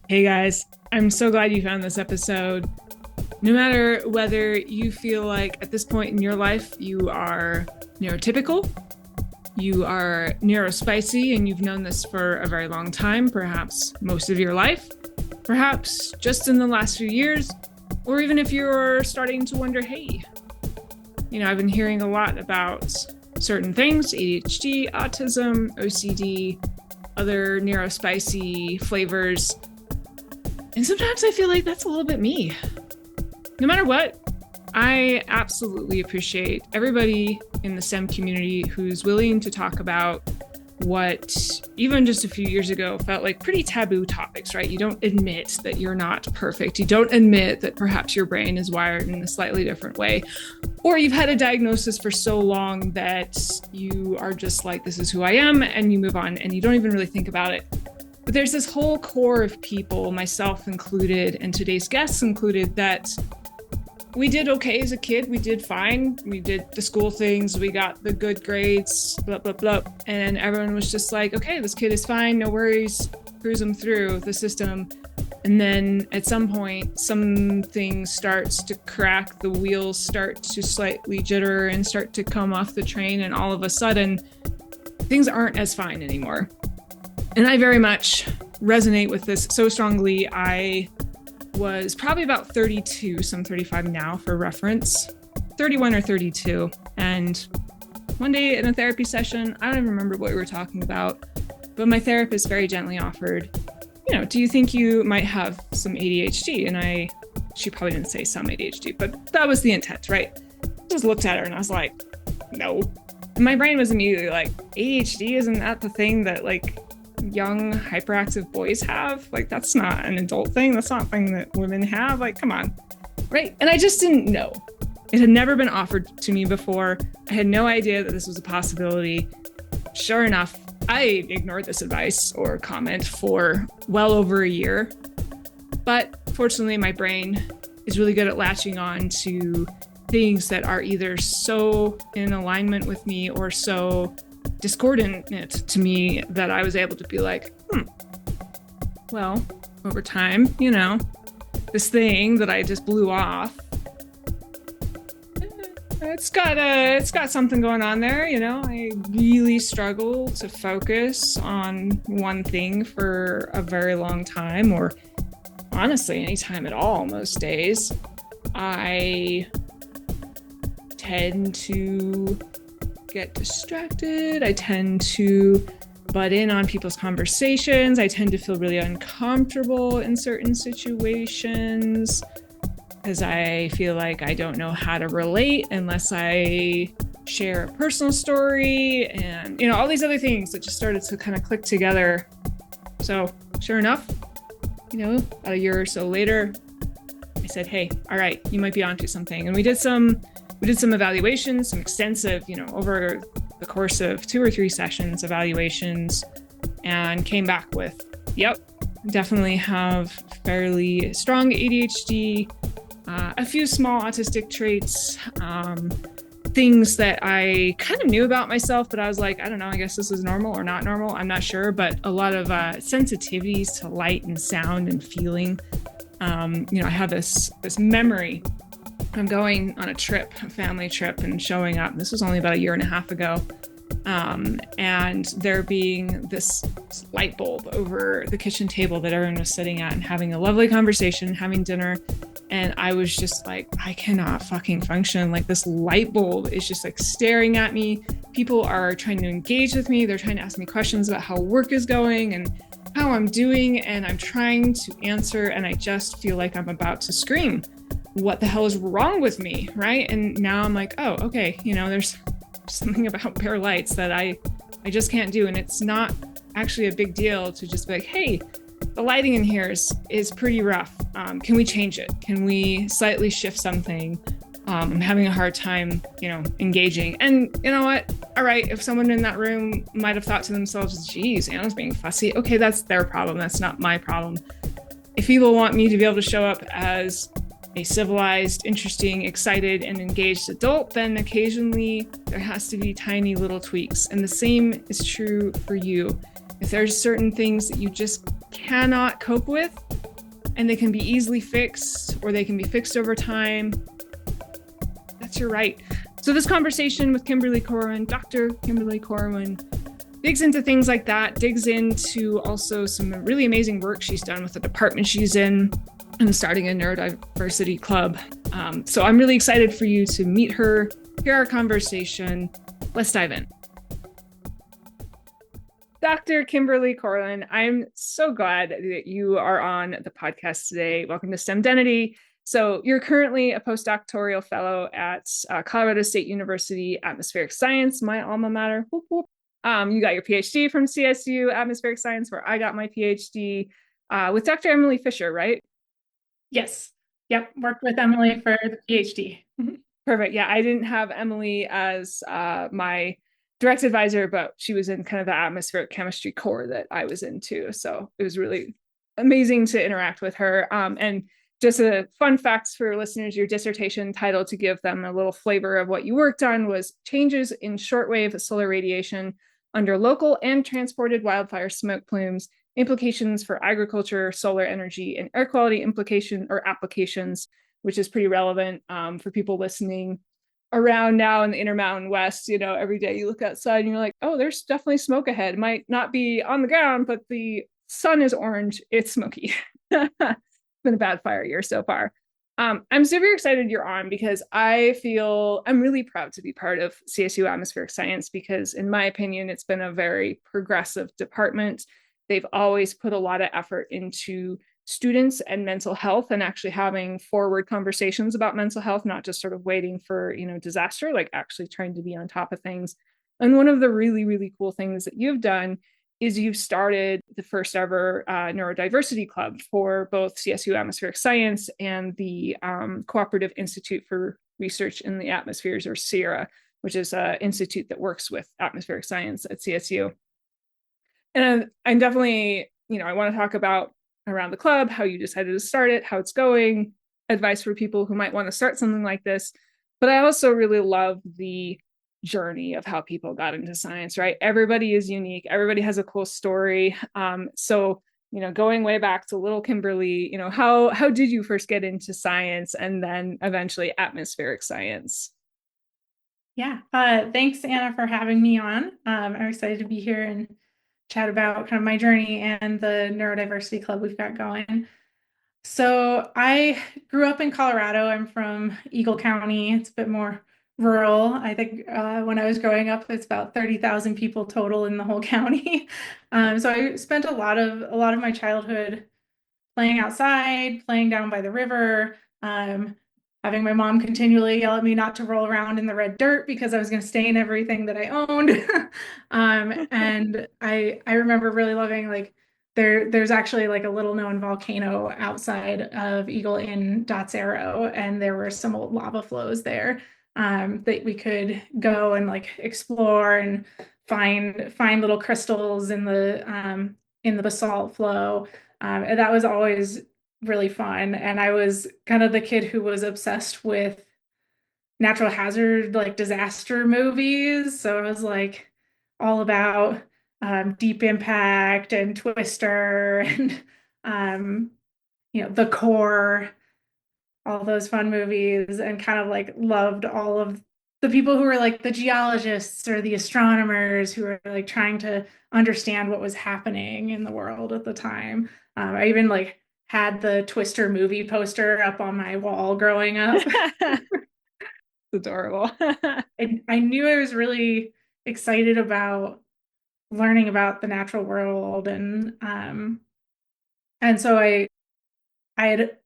Hey guys, I'm so glad you found this episode. No matter whether you feel like at this point in your life you are neurotypical, you are neurospicy, and you've known this for a very long time, perhaps most of your life, perhaps just in the last few years, or even if you're starting to wonder, hey, I've been hearing a lot about certain things, ADHD, autism, OCD, other neurospicy flavors. And sometimes I feel like that's a little bit me. No matter what, I absolutely appreciate everybody in the STEM community who's willing to talk about what even just a few years ago felt like pretty taboo topics, right? You don't admit that you're not perfect. You don't admit that perhaps your brain is wired in a slightly different way. Or you've had a diagnosis for so long that you are just like, this is who I am, and you move on and you don't even really think about it. But there's this whole core of people, myself included, and today's guests included, that we did okay as a kid. We did fine. We did the school things. We got the good grades, blah, blah, blah. And everyone was just like, okay, this kid is fine. No worries. Cruise them through the system. And then at some point, something starts to crack. The wheels start to slightly jitter and start to come off the train. And all of a sudden, things aren't as fine anymore. And I very much resonate with this so strongly. I was probably about 32, so I'm 35 now for reference, 31 or 32. And one day in a therapy session, I don't even remember what we were talking about, but my therapist very gently offered, do you think you might have some ADHD? And she probably didn't say some ADHD, but that was the intent, right? Just looked at her and I was like, no. And my brain was immediately like, ADHD, isn't that the thing that young hyperactive boys have? That's not an adult thing. That's not a thing that women have. Come on, right? And I just didn't know. It had never been offered to me before. I had no idea that this was a possibility. Sure enough, I ignored this advice or comment for well over a year. But fortunately, my brain is really good at latching on to things that are either so in alignment with me or so discordant to me that I was able to be like, well, over time, this thing that I just blew off, it's got something going on there. I really struggle to focus on one thing for a very long time, or honestly, any time at all, most days. I tend to get distracted. I tend to butt in on people's conversations. I tend to feel really uncomfortable in certain situations because I feel like I don't know how to relate unless I share a personal story, and all these other things that just started to kind of click together. So sure enough, about a year or so later, I said, hey, all right, you might be onto something. And we did some evaluations, some extensive, over the course of 2 or 3 sessions, evaluations, and came back with, yep, definitely have fairly strong ADHD, a few small autistic traits, things that I kind of knew about myself, but I was like, I don't know, I guess this is normal or not normal. I'm not sure, but a lot of sensitivities to light and sound and feeling. I have this memory. I'm going on a family trip, and showing up. This was only about a year and a half ago. And there being this light bulb over the kitchen table that everyone was sitting at and having a lovely conversation, having dinner. And I was just like, I cannot fucking function. This light bulb is just staring at me. People are trying to engage with me. They're trying to ask me questions about how work is going and how I'm doing. And I'm trying to answer. And I just feel like I'm about to scream. What the hell is wrong with me, right? And now I'm like, oh, okay, there's something about bare lights that I just can't do. And it's not actually a big deal to just be like, hey, the lighting in here is pretty rough. Can we change it? Can we slightly shift something? I'm having a hard time, engaging. And you know what? All right, if someone in that room might have thought to themselves, geez, Anna's being fussy. Okay, that's their problem. That's not my problem. If people want me to be able to show up as a civilized, interesting, excited, and engaged adult, then occasionally there has to be tiny little tweaks. And the same is true for you. If there's certain things that you just cannot cope with, and they can be easily fixed or they can be fixed over time, that's your right. So this conversation with Kimberley Corwin, Dr. Kimberley Corwin, digs into things like that, digs into also some really amazing work she's done with the department she's in and starting a Neurodiversity Club. So I'm really excited for you to meet her, hear our conversation. Let's dive in. Dr. Kimberley Corwin, I'm so glad that you are on the podcast today. Welcome to STEMdenity. So you're currently a postdoctoral fellow at Colorado State University Atmospheric Science, my alma mater. Whoop, whoop. You got your PhD from CSU Atmospheric Science, where I got my PhD with Dr. Emily Fisher, right? Yes. Yep. Worked with Emily for the PhD. Perfect. Yeah, I didn't have Emily as my direct advisor, but she was in kind of the atmospheric chemistry core that I was into. So it was really amazing to interact with her. And just a fun facts for listeners, your dissertation title, to give them a little flavor of what you worked on, was changes in shortwave solar radiation under local and transported wildfire smoke plumes, implications for agriculture, solar energy, and air quality implication or applications, which is pretty relevant for people listening around now in the Intermountain West. You know, every day you look outside and you're like, oh, there's definitely smoke ahead. It might not be on the ground, but the sun is orange. It's smoky. It's been a bad fire year so far. I'm super excited you're on because I feel I'm really proud to be part of CSU Atmospheric Science because, in my opinion, it's been a very progressive department. They've always put a lot of effort into students and mental health and actually having forward conversations about mental health, not just sort of waiting for, disaster, like actually trying to be on top of things. And one of the really, really cool things that you've done is you've started the first ever Neurodiversity Club for both CSU Atmospheric Science and the Cooperative Institute for Research in the Atmospheres, or CIRA, which is an institute that works with atmospheric science at CSU. And I'm definitely, I want to talk about around the club, how you decided to start it, how it's going, advice for people who might want to start something like this. But I also really love the journey of how people got into science, right? Everybody is unique. Everybody has a cool story. So, going way back to little Kimberley, how did you first get into science and then eventually atmospheric science? Yeah. Thanks, Anna, for having me on. I'm excited to be here and chat about kind of my journey and the Neurodiversity Club we've got going. So I grew up in Colorado. I'm from Eagle County. It's a bit more rural. I think when I was growing up, it's about 30,000 people total in the whole county. So I spent a lot of my childhood playing outside, playing down by the river, having my mom continually yell at me not to roll around in the red dirt because I was going to stain everything that I owned. And I remember really loving, like, there's actually like a little known volcano outside of Eagle in Dots Arrow, and there were some old lava flows there that we could go and like explore and find little crystals in the basalt flow. And that was always really fun. And I was kind of the kid who was obsessed with natural hazard, like disaster movies. So it was like all about Deep Impact and Twister and The Core, all those fun movies, and kind of like loved all of the people who were like the geologists or the astronomers who were like trying to understand what was happening in the world at the time. I even like had the Twister movie poster up on my wall growing up. Adorable. I knew I was really excited about learning about the natural world, and so I had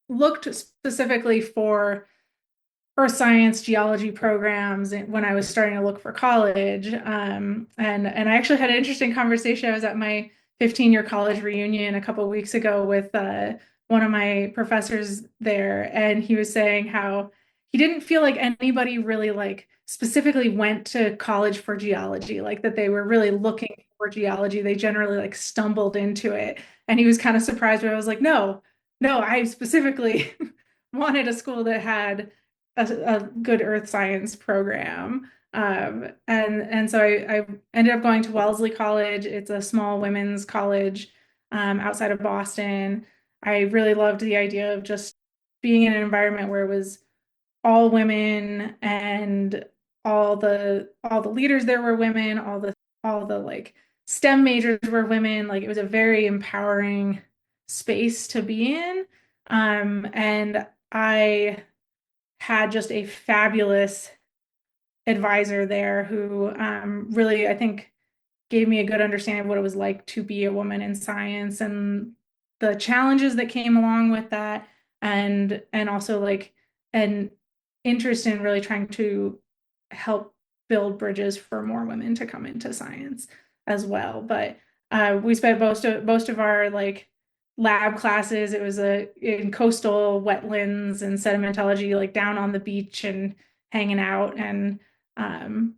looked specifically for earth science geology programs when I was starting to look for college. And I actually had an interesting conversation. I was at my 15-year college reunion a couple of weeks ago with one of my professors there, and he was saying how he didn't feel like anybody really like specifically went to college for geology, like that they were really looking for geology. They generally like stumbled into it. And he was kind of surprised, but I was like, no, I specifically wanted a school that had a good earth science program. And so I ended up going to Wellesley College. It's a small women's college outside of Boston. I really loved the idea of just being in an environment where it was all women and all the leaders there were women, all the like STEM majors were women. Like it was a very empowering space to be in. And I had just a fabulous advisor there who really, I think, gave me a good understanding of what it was like to be a woman in science and the challenges that came along with that, and also like an interest in really trying to help build bridges for more women to come into science as well. But we spent most of our like lab classes, it was in coastal wetlands and sedimentology, like down on the beach and hanging out and um,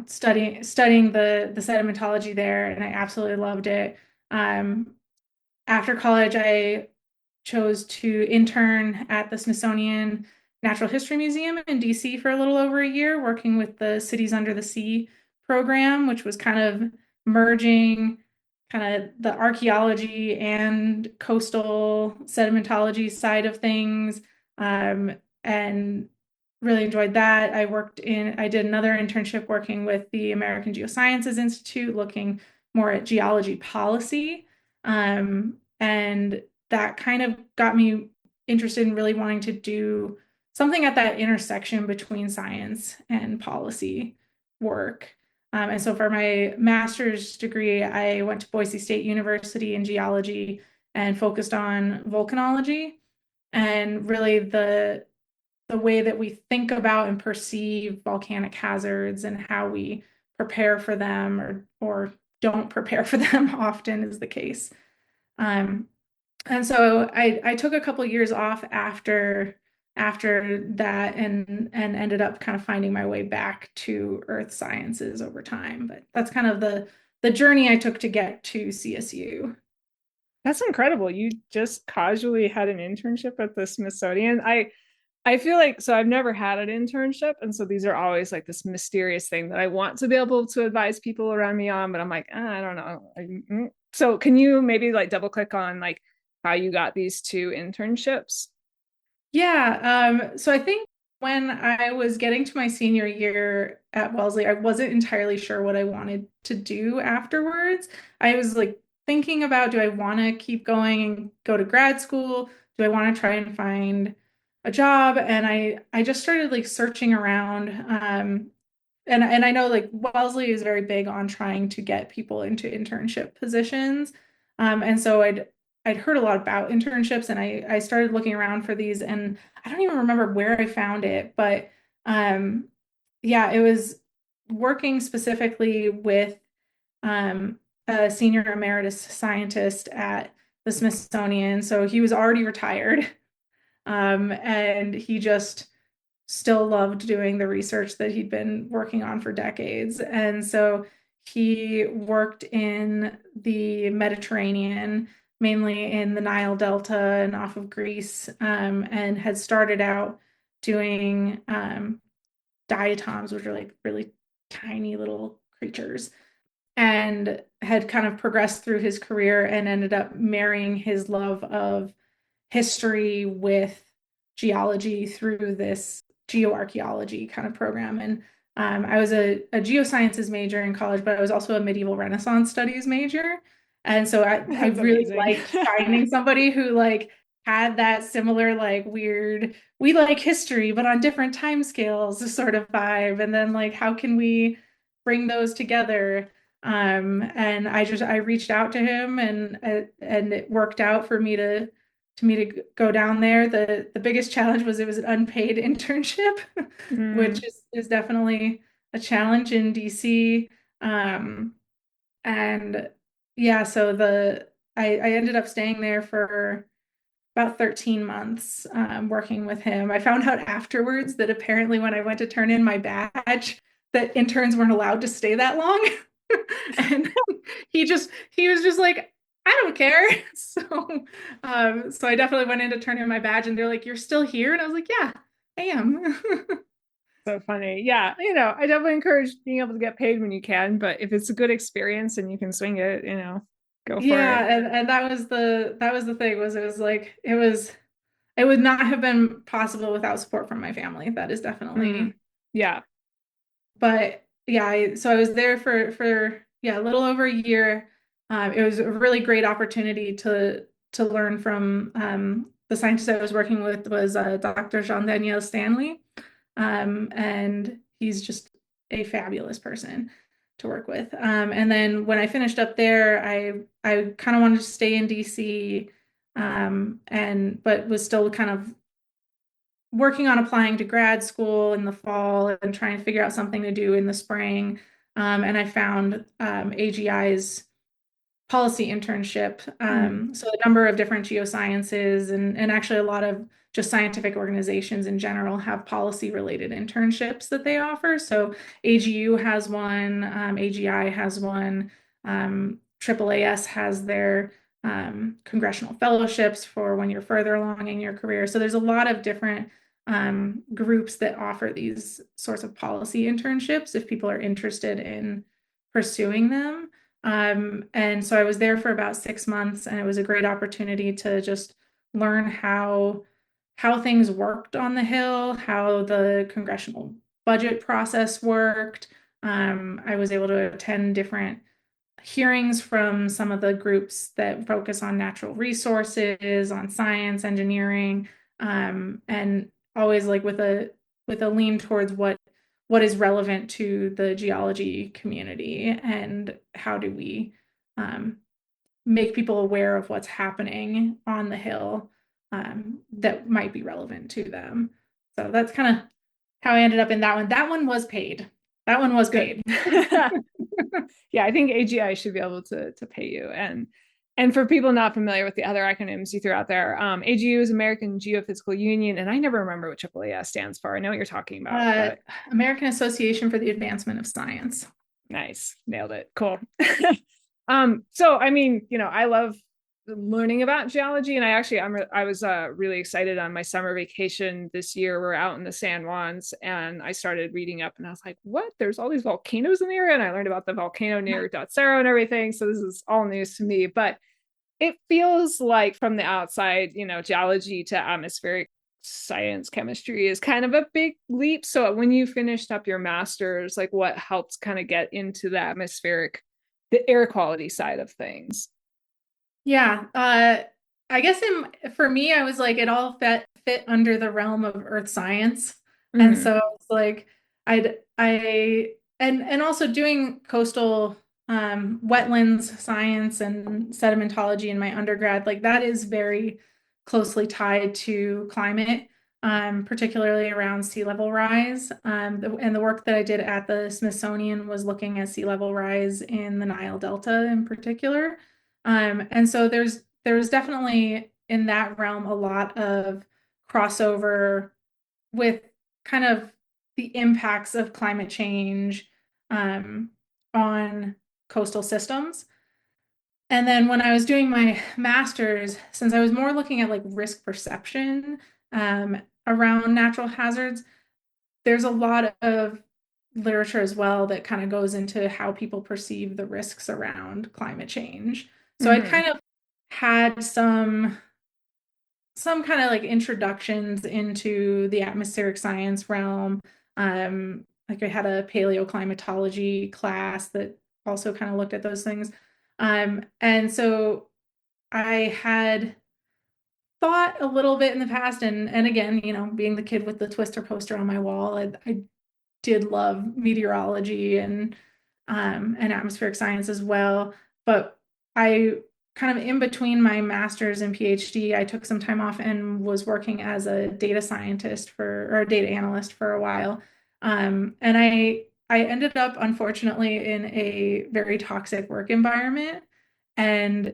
studying the sedimentology there, and I absolutely loved it. Um, After college, I chose to intern at the Smithsonian Natural History Museum in DC for a little over a year, working with the Cities Under the Sea program, which was kind of merging kind of the archaeology and coastal sedimentology side of things. And really enjoyed that. I did another internship working with the American Geosciences Institute, looking more at geology policy. And that kind of got me interested in really wanting to do something at that intersection between science and policy work. And so for my master's degree, I went to Boise State University in geology and focused on volcanology and really the way that we think about and perceive volcanic hazards and how we prepare for them or don't prepare for them often is the case. Um, and so I took a couple years off after that and ended up kind of finding my way back to earth sciences over time. But that's kind of the journey I took to get to CSU. That's incredible. You just casually had an internship at the Smithsonian. I feel like so I've never had an internship, and so these are always like this mysterious thing that I want to be able to advise people around me on, but I'm like, I don't know. So can you maybe like double click on like how you got these two internships? Yeah, so I think when I was getting to my senior year at Wellesley, I wasn't entirely sure what I wanted to do afterwards. I was like thinking about, do I want to keep going and go to grad school? Do I want to try and find a job? And I just started like searching around. And I know like Wellesley is very big on trying to get people into internship positions. And so I'd heard a lot about internships and I started looking around for these and I don't even remember where I found it, but um yeah, it was working specifically with a senior emeritus scientist at the Smithsonian. So he was already retired. And he just still loved doing the research that he'd been working on for decades. And so he worked in the Mediterranean, mainly in the Nile Delta and off of Greece, and had started out doing diatoms, which are like really tiny little creatures, and had kind of progressed through his career and ended up marrying his love of history with geology through this geoarchaeology kind of program. And I was a geosciences major in college, but I was also a medieval Renaissance studies major. And so I That's really amazing. liked finding somebody who like had that similar like weird, we like history, but on different time scales sort of vibe. And then like how can we bring those together? And I reached out to him and it worked out for me to go down there. The biggest challenge was it was an unpaid internship, which Mm. is definitely a challenge in DC. Um, and yeah, so I ended up staying there for about 13 months working with him. I found out afterwards that apparently when I went to turn in my badge, that interns weren't allowed to stay that long. And he was just like, I don't care. So I definitely went in to turn in my badge and they're like, you're still here? And I was like, yeah, I am. So funny. Yeah, I definitely encourage being able to get paid when you can, but if it's a good experience and you can swing it. Go for Yeah, it. and that was the thing was it was like it would not have been possible without support from my family. That is Mm, definitely. yeah. But yeah, so I was there for yeah, a little over a year. It was a really great opportunity to learn from the scientist I was working with was Dr. Jean-Daniel Stanley. And he's just a fabulous person to work with. And then when I finished up there, I kind of wanted to stay in DC, and but was still kind of working on applying to grad school in the fall and trying to figure out something to do in the spring. And I found AGI's policy internship. Mm, So a number of different geosciences and actually a lot of just scientific organizations in general have policy related internships that they offer. So AGU has one, AGI has one, AAAS has their congressional fellowships for when you're further along in your career. So there's a lot of different groups that offer these sorts of policy internships if people are interested in pursuing them. And so I was there for about 6 months, and it was a great opportunity to just learn how things worked on the Hill, how the congressional budget process worked. I was able to attend different hearings from some of the groups that focus on natural resources, on science, engineering, and always like with a lean towards what is relevant to the geology community and how do we um, make people aware of what's happening on the Hill that might be relevant to them. So that's kind of how I ended up in that one. That one was paid. That one was good. paid. Yeah, I think AGI should be able to pay you. And for people not familiar with the other acronyms you threw out there, AGU is American Geophysical Union, and I never remember what AAAS stands for. I know what you're talking about, Uh, but American Association for the Advancement of Science. nice, nailed it. Cool. So I mean, I love learning about geology, and I was really excited on my summer vacation this year. We're out in the San Juans, and I started reading up, and I was like, "What? There's all these volcanoes in the area," and I learned about the volcano near Dotsero and everything. So this is all news to me, but it feels like from the outside, geology to atmospheric science chemistry is kind of a big leap. So when you finished up your master's, like what helped kind of get into the air quality side of things? Yeah, I guess for me, I was like it all fit under the realm of earth science, and Mm-hmm. so it's like and also doing coastal wetlands science and sedimentology in my undergrad, like that is very closely tied to climate, particularly around sea level rise. And the work that I did at the Smithsonian was looking at sea level rise in the Nile Delta in particular. And so there's definitely in that realm a lot of crossover with kind of the impacts of climate change um, on coastal systems. And then when I was doing my master's, since I was more looking at like risk perception around natural hazards, there's a lot of literature as well that kind of goes into how people perceive the risks around climate change. So I Mm-hmm. kind of had some kind of like introductions into the atmospheric science realm. Like I had a paleoclimatology class that also kind of looked at those things. And so I had thought a little bit in the past, and again, being the kid with the Twister poster on my wall, I did love meteorology and atmospheric science as well. But I kind of in between my master's and PhD, I took some time off and was working as a data scientist or a data analyst for a while. And I ended up unfortunately in a very toxic work environment. And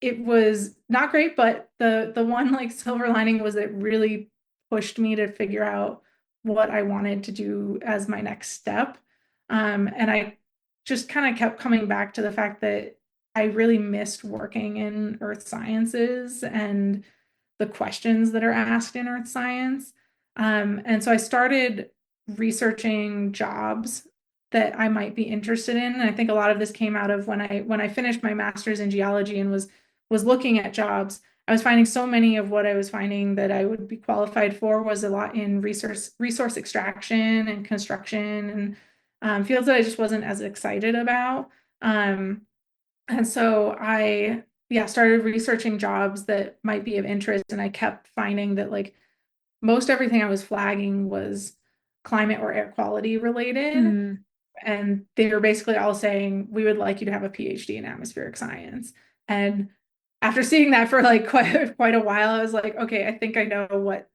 it was not great, but the one like silver lining was it really pushed me to figure out what I wanted to do as my next step. And I just kind of kept coming back to the fact that I really missed working in earth sciences and the questions that are asked in earth science. And so I started researching jobs that I might be interested in. And I think a lot of this came out of when I finished my master's in geology and was looking at jobs. I was finding so many of what I was finding that I would be qualified for was a lot in resource extraction and construction and fields that I just wasn't as excited about. Um, and so I, yeah, started researching jobs that might be of interest. And I kept finding that like most everything I was flagging was climate or air quality related. Mm. And they were basically all saying, we would like you to have a PhD in atmospheric science. And after seeing that for like quite a while, I was like, okay, I think I know what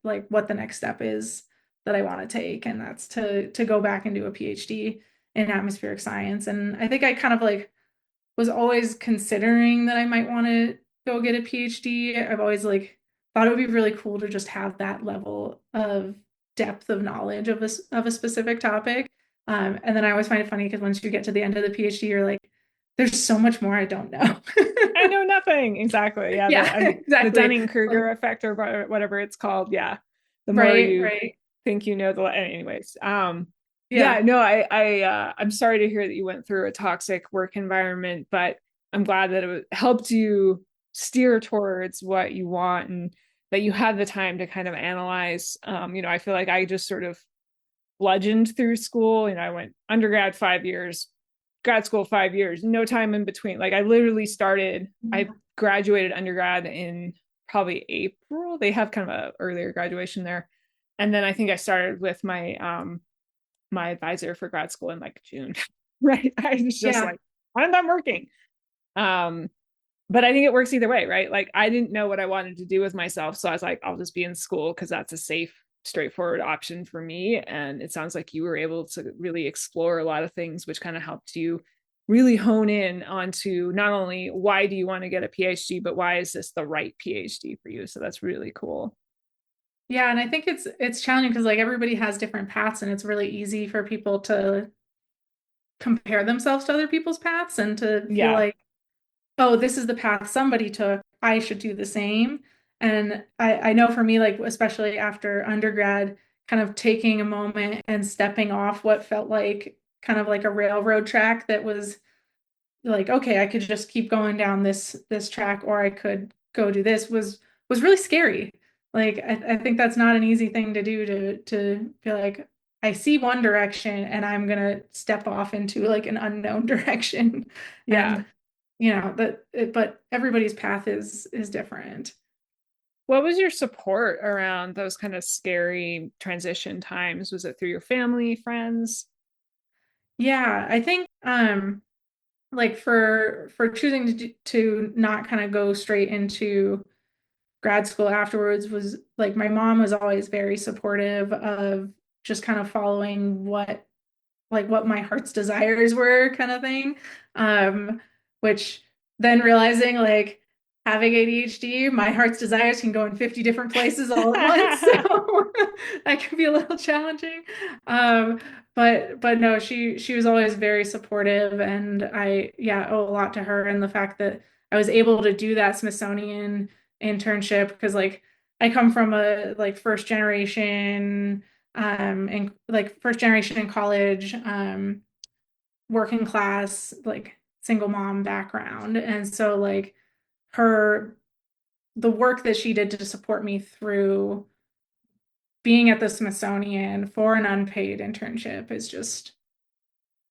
the next step is that I want to take. And that's to go back and do a PhD in atmospheric science. And I think I kind of like was always considering that I might want to go get a PhD. I've always like thought it would be really cool to just have that level of depth of knowledge of a specific topic. And then I always find it funny because once you get to the end of the PhD, you're like, there's so much more I don't know. I know nothing. Exactly. Yeah. Yeah, The exactly. Dunning-Kruger effect or whatever it's called. Yeah. The more Right, you right. think you know, the anyways. Yeah, Yeah. no, I'm sorry to hear that you went through a toxic work environment, but I'm glad that helped you steer towards what you want and that you had the time to kind of analyze. I feel like I just sort of bludgeoned through school. I went undergrad 5 years, grad school 5 years, no time in between. Like I literally I graduated undergrad in probably April. They have kind of a earlier graduation there. And then I think I started with my advisor for grad school in like June. Right. I was just Yeah. like, I'm done working. Um, but I think it works either way, right? Like I didn't know what I wanted to do with myself. So I was like, I'll just be in school because that's a safe, straightforward option for me. And it sounds like you were able to really explore a lot of things, which kind of helped you really hone in onto not only why do you want to get a PhD, but why is this the right PhD for you? So that's really cool. Yeah, and I think it's challenging because like everybody has different paths and it's really easy for people to compare themselves to other people's paths and to feel Yeah. like, oh, this is the path somebody took. I should do the same. And I know for me, like, especially after undergrad, kind of taking a moment and stepping off what felt like kind of like a railroad track that was like, okay, I could just keep going down this track, or I could go do this was really scary. Like, I think that's not an easy thing to do to feel like I see one direction and I'm gonna step off into like an unknown direction. Yeah. And but everybody's path is different. What was your support around those kind of scary transition times? Was it through your family, friends? Yeah, I think like for choosing to not kind of go straight into grad school afterwards was like my mom was always very supportive of just kind of following what my heart's desires were kind of thing. Um, which then realizing like having ADHD, my heart's desires can go in 50 different places all at once. So that can be a little challenging. Um, but no, she was always very supportive and I yeah, owe a lot to her and the fact that I was able to do that Smithsonian internship because like I come from a like first generation in college, working class, like single mom background. And so like her the work that she did to support me through being at the Smithsonian for an unpaid internship is just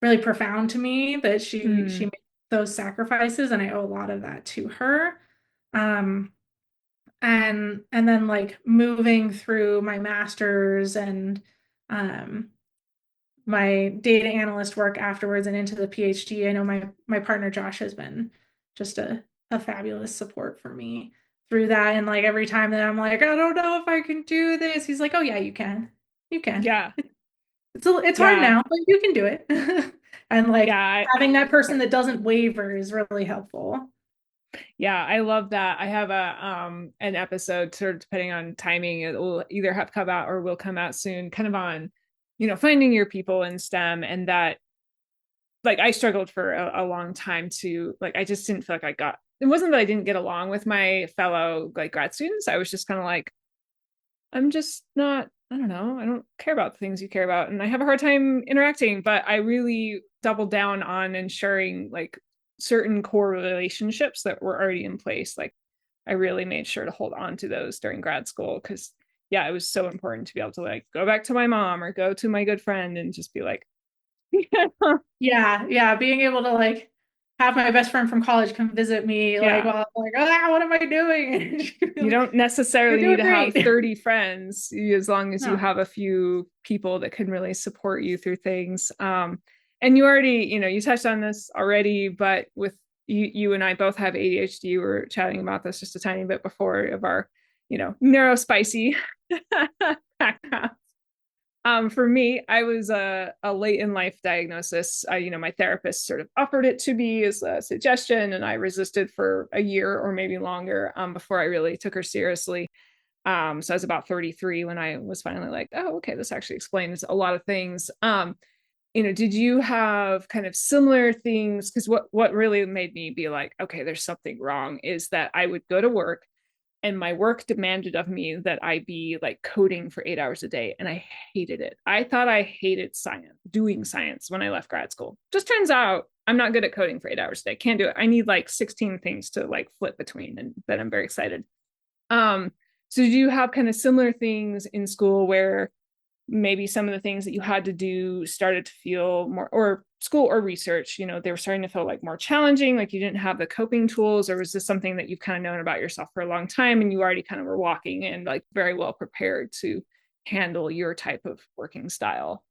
really profound to me that she Mm, made those sacrifices and I owe a lot of that to her. Um and then like moving through my master's and um my data analyst work afterwards and into the PhD. I know my partner Josh has been just a fabulous support for me through that. And like every time that I'm like, I don't know if I can do this, he's like, oh yeah, you can. You can. yeah. It's hard Yeah. now, but you can do it. And like Yeah. having that person that doesn't waver is really helpful. Yeah, I love that. I have a an episode sort of depending on timing, it will either have come out or will come out soon, kind of on, finding your people in STEM and that like I struggled for a long time to like I just didn't feel like it wasn't that I didn't get along with my fellow like grad students. I was just kind of like, I'm just not I don't know, I don't care about the things you care about, and I have a hard time interacting, but I really doubled down on ensuring like certain core relationships that were already in place. Like I really made sure to hold on to those during grad school because yeah, it was so important to be able to like go back to my mom or go to my good friend and just be like, Yeah, yeah, being able to like have my best friend from college come visit me, like yeah, while I'm like, oh, what am I doing? And she'd be you like, don't you're necessarily need doing to have great. 30 friends as long as you No. have a few people that can really support you through things. And you already, you touched on this already, but with you and I both have ADHD. We were chatting about this just a tiny bit before of our, neurospicy background. For me, I was a late in life diagnosis. My therapist sort of offered it to me as a suggestion, and I resisted for a year or maybe longer before I really took her seriously. So I was about 33 when I was finally like, oh, okay, this actually explains a lot of things. Did you have kind of similar things? Because what really made me be like, okay, there's something wrong is that I would go to work and my work demanded of me that I be like coding for 8 hours a day. And I hated it. I thought I hated doing science when I left grad school. Just turns out I'm not good at coding for 8 hours a day. Can't do it. I need like 16 things to like flip between, and then I'm very excited. Um, so do you have kind of similar things in school where maybe some of the things that you had to do started to feel more, or school or research, they were starting to feel like more challenging, like you didn't have the coping tools? Or was this something that you've kind of known about yourself for a long time and you already kind of were walking in like very well prepared to handle your type of working style?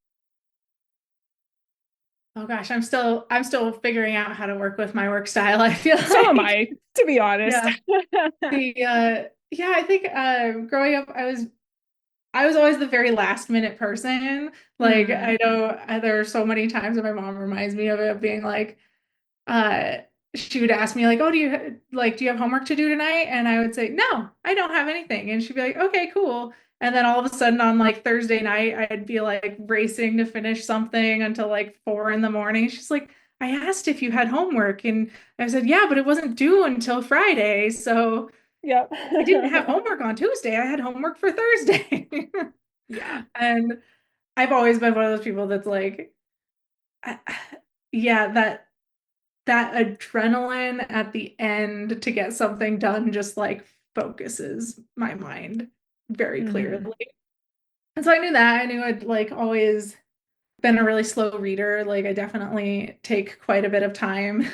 Oh gosh, I'm still figuring out how to work with my work style, I feel So am like. I, to be honest. Yeah. Yeah, I think growing up I was always the very last minute person. Like Mm, I know there are so many times that my mom reminds me of it being like, uh, she would ask me like, "Oh, do you have homework to do tonight?" And I would say, "No, I don't have anything." And she'd be like, "Okay, cool." And then all of a sudden on like Thursday night, I'd be like racing to finish something until like 4 in the morning. She's like, "I asked if you had homework," and I said, "Yeah, but it wasn't due until Friday, so yep. I didn't have homework on Tuesday. I had homework for Thursday." Yeah. And I've always been one of those people that's like, I- yeah, that adrenaline at the end to get something done just like focuses my mind very Mm-hmm. clearly. And so I knew that. I knew I'd like always been a really slow reader. Like I definitely take quite a bit of time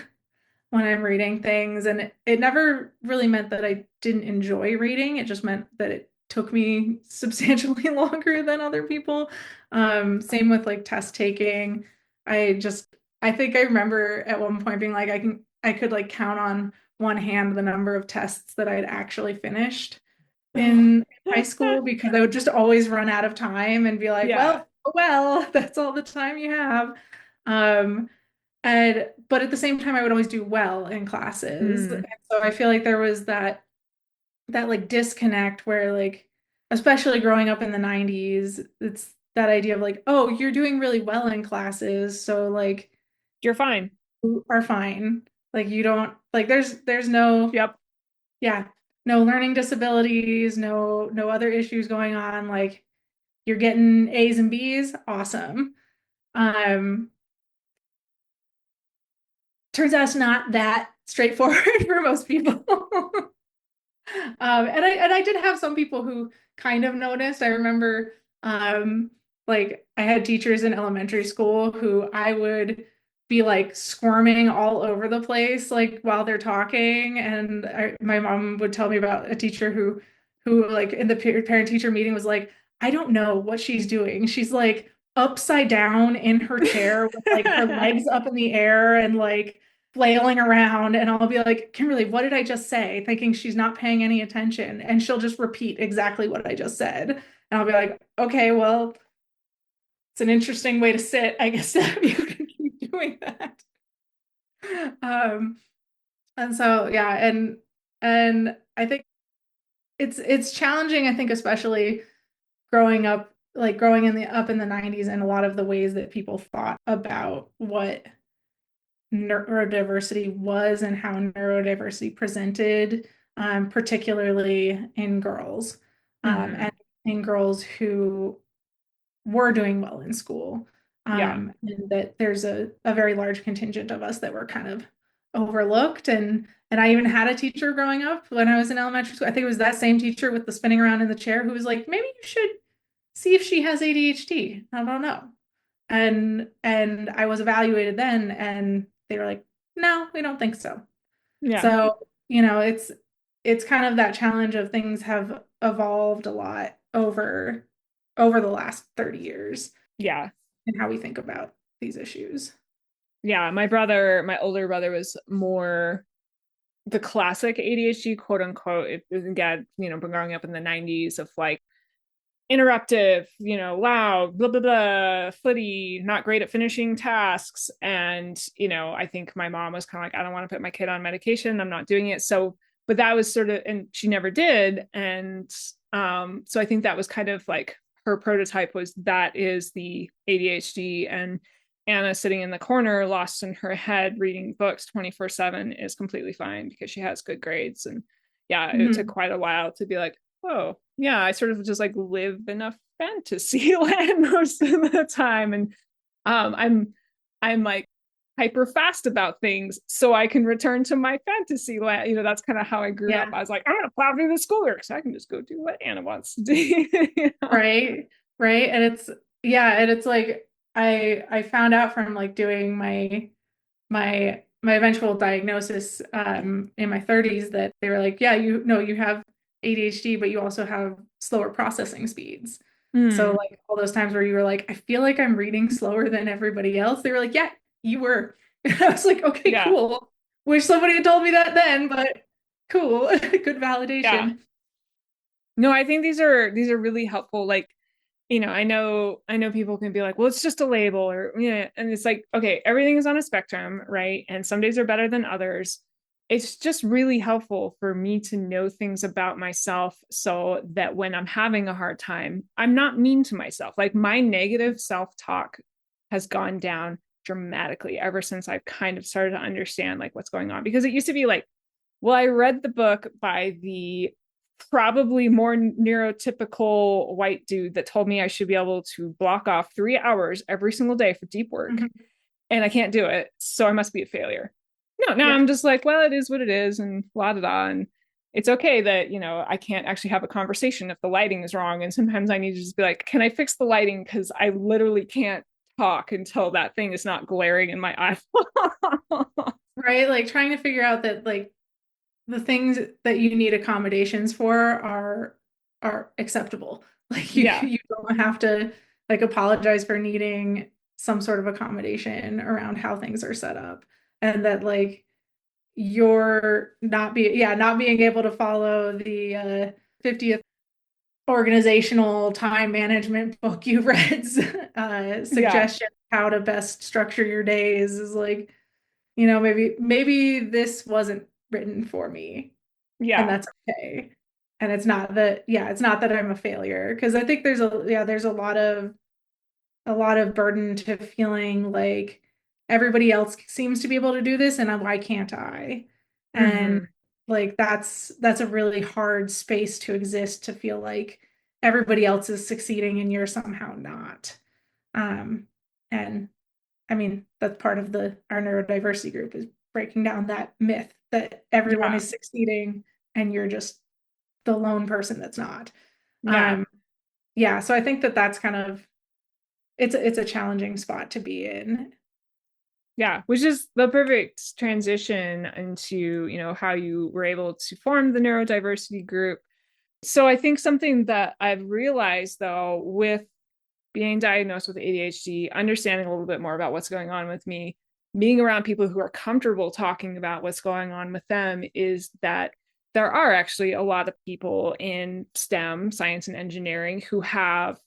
when I'm reading things. And it never really meant that I didn't enjoy reading. It just meant that it took me substantially longer than other people. Same with like test taking. I just, I think I remember at one point being like, I could like count on one hand the number of tests that I'd actually finished in high school because I would just always run out of time and be like, Yeah. well, oh well, that's all the time you have. Um, and but at the same time, I would always do well in classes. And Mm. so I feel like there was that like disconnect where like, especially growing up in the 90s, it's that idea of like, oh, you're doing really well in classes, so like You're fine. you are fine. Like you don't like there's no, Yep. yeah, no learning disabilities, no other issues going on. Like you're getting A's and B's, awesome. Um, Turns out it's not that straightforward for most people. And I did have some people who kind of noticed. I remember like I had teachers in elementary school who I would be like squirming all over the place like while they're talking. And my mom would tell me about a teacher who like in the parent teacher meeting was like, I don't know what she's doing. She's like upside down in her chair with like her legs up in the air and like flailing around, and I'll be like, Kimberly, what did I just say? Thinking she's not paying any attention. And she'll just repeat exactly what I just said. And I'll be like, okay, well, it's an interesting way to sit. I guess that you can keep doing that. Um, and so yeah, and I think it's challenging, I think, especially growing up, like growing in the up in the 90s and a lot of the ways that people thought about what neurodiversity was and how neurodiversity presented, particularly in girls. And Mm-hmm. in girls who were doing well in school. Yeah. And that there's a very large contingent of us that were kind of overlooked. And I even had a teacher growing up when I was in elementary school. I think it was that same teacher with the spinning around in the chair who was like, maybe you should see if she has ADHD. I don't know. And I was evaluated then and they were like, no, we don't think so. Yeah. So, it's kind of that challenge of things have evolved a lot over the last 30 years Yeah. and how we think about these issues. Yeah. My older brother was more the classic ADHD, quote unquote. It again, been growing up in the 90s of like interruptive, loud, blah, blah, blah, flitty, not great at finishing tasks. And, I think my mom was kind of like, I don't want to put my kid on medication. I'm not doing it. So, but that was sort of, and she never did. And so I think that was kind of like her prototype was that is the ADHD. And Anna sitting in the corner, lost in her head, reading books 24/7 is completely fine because she has good grades. And yeah, it took Mhm. quite a while to be like, oh, yeah, I sort of just like live in a fantasy land most of the time. And I'm like hyper fast about things so I can return to my fantasy land. That's kind of how I grew up. Yeah, I was like, I'm gonna plow through the school year so I can just go do what Anna wants to do. right. Right. And it's like I found out from like doing my eventual diagnosis in my 30s that they were like, yeah, you have ADHD, but you also have slower processing speeds. So Hmm. like all those times where you were like, I feel like I'm reading slower than everybody else, they were like, yeah, you were. And I was like, okay, Yeah. cool. Wish somebody had told me that then, but cool. Good Yeah. validation. No, I think these are really helpful. Like, I know people can be like, well, it's just a label or yeah. And it's like, okay, everything is on a spectrum, right? And some days are better than others. It's just really helpful for me to know things about myself so that when I'm having a hard time, I'm not mean to myself. Like my negative self-talk has gone down dramatically ever since I've kind of started to understand like what's going on. Because it used to be like, well, I read the book by the probably more neurotypical white dude that told me I should be able to block off 3 hours every single day for deep work, Mhm. and I can't do it. So I must be a failure. No, now Yeah. I'm just like, well, it is what it is, and blah, blah, blah. And it's okay that, I can't actually have a conversation if the lighting is wrong. And sometimes I need to just be like, can I fix the lighting? Because I literally can't talk until that thing is not glaring in my eye. Right. Like trying to figure out that like the things that you need accommodations for are acceptable. Like Yeah. you don't have to like apologize for needing some sort of accommodation around how things are set up. And that like you're not being able to follow the 50th organizational time management book you read's Yeah. suggestion how to best structure your days is like, maybe this wasn't written for me and Yeah. that's okay. And it's not that I'm a failure because I think there's a lot of burden to feeling like everybody else seems to be able to do this and why can't I? And Hmm. like that's a really hard space to exist to feel like everybody else is succeeding and you're somehow not. Um, and I mean, that's part of our neurodiversity group is breaking down that myth that everyone Yeah. is succeeding and you're just the lone person that's not. Yeah. Um, yeah, so I think that that's kind of it's a challenging spot to be in. Yeah, which is the perfect transition into, how you were able to form the neurodiversity group. So I think something that I've realized though with being diagnosed with ADHD, understanding a little bit more about what's going on with me, being around people who are comfortable talking about what's going on with them is that there are actually a lot of people in STEM, science and engineering, who have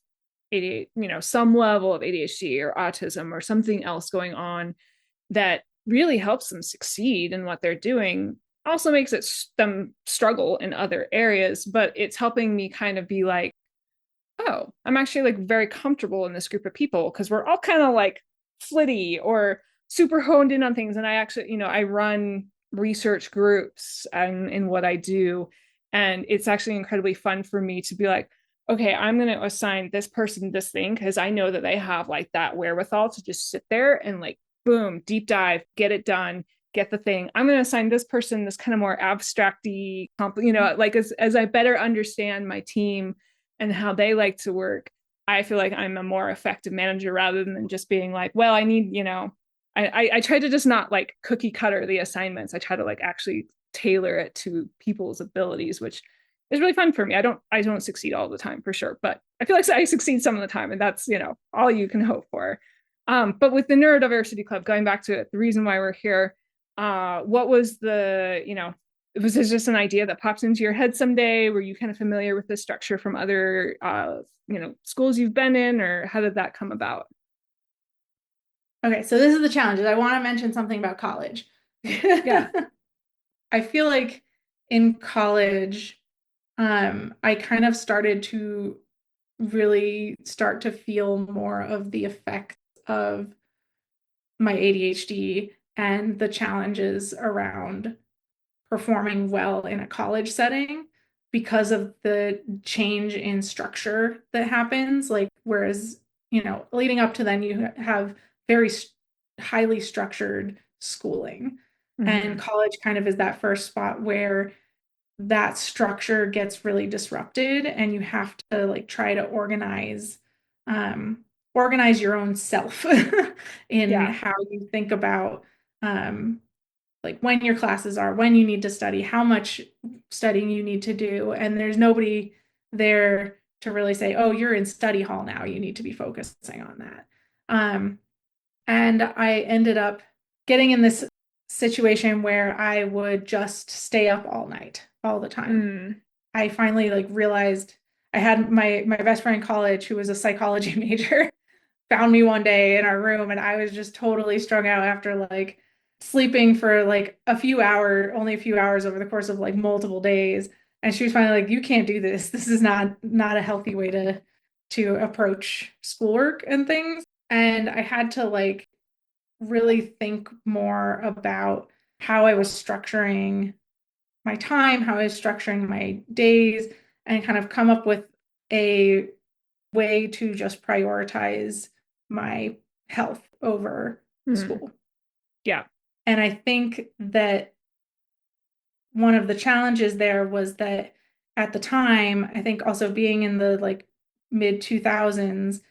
ADHD, some level of ADHD or autism or something else going on that really helps them succeed in what they're doing. Also makes them struggle in other areas, but it's helping me kind of be like, oh, I'm actually like very comfortable in this group of people because we're all kind of like flitty or super honed in on things. And I actually, I run research groups and in what I do. And it's actually incredibly fun for me to be like, okay, I'm going to assign this person this thing because I know that they have like that wherewithal to just sit there and like, boom, deep dive, get it done, get the thing. I'm going to assign this person this kind of more abstracty, like as I better understand my team and how they like to work, I feel like I'm a more effective manager rather than just being like, well, I need, I try to just not like cookie cutter the assignments. I try to like actually tailor it to people's abilities, which is really fun for me. I don't succeed all the time for sure, but I feel like I succeed some of the time, and that's all you can hope for. But with the Neurodiversity Club, going back to it, the reason why we're here, what was was this just an idea that pops into your head someday? Were you kind of familiar with the structure from other schools you've been in, or how did that come about? Okay, so this is the challenge. I want to mention something about college. Yeah. I feel like in college, I kind of started to really start to feel more of the effects of my ADHD and the challenges around performing well in a college setting because of the change in structure that happens. Like, whereas, leading up to then, you have very highly structured schooling, and Mm-hmm. college kind of is that first spot where that structure gets really disrupted and you have to like try to um organize your own self in Yeah. how you think about um like when your classes are, when you need to study, how much studying you need to do, and there's nobody there to really say, oh, you're in study hall now, you need to be focusing on that. And I ended up getting in this situation where I would just stay up all night, all the time. Mm. I finally like realized I had my best friend in college who was a psychology major found me one day in our room, and I was just totally strung out after like sleeping for like only a few hours over the course of like multiple days. And she was finally like, you can't do this. This is not a healthy way to approach schoolwork and things. And I had to like really think more about how I was structuring my time, how I was structuring my days, and kind of come up with a way to just prioritize my health over Mm. school. Yeah. And I think that one of the challenges there was that at the time, I think also being in the like mid 2000s,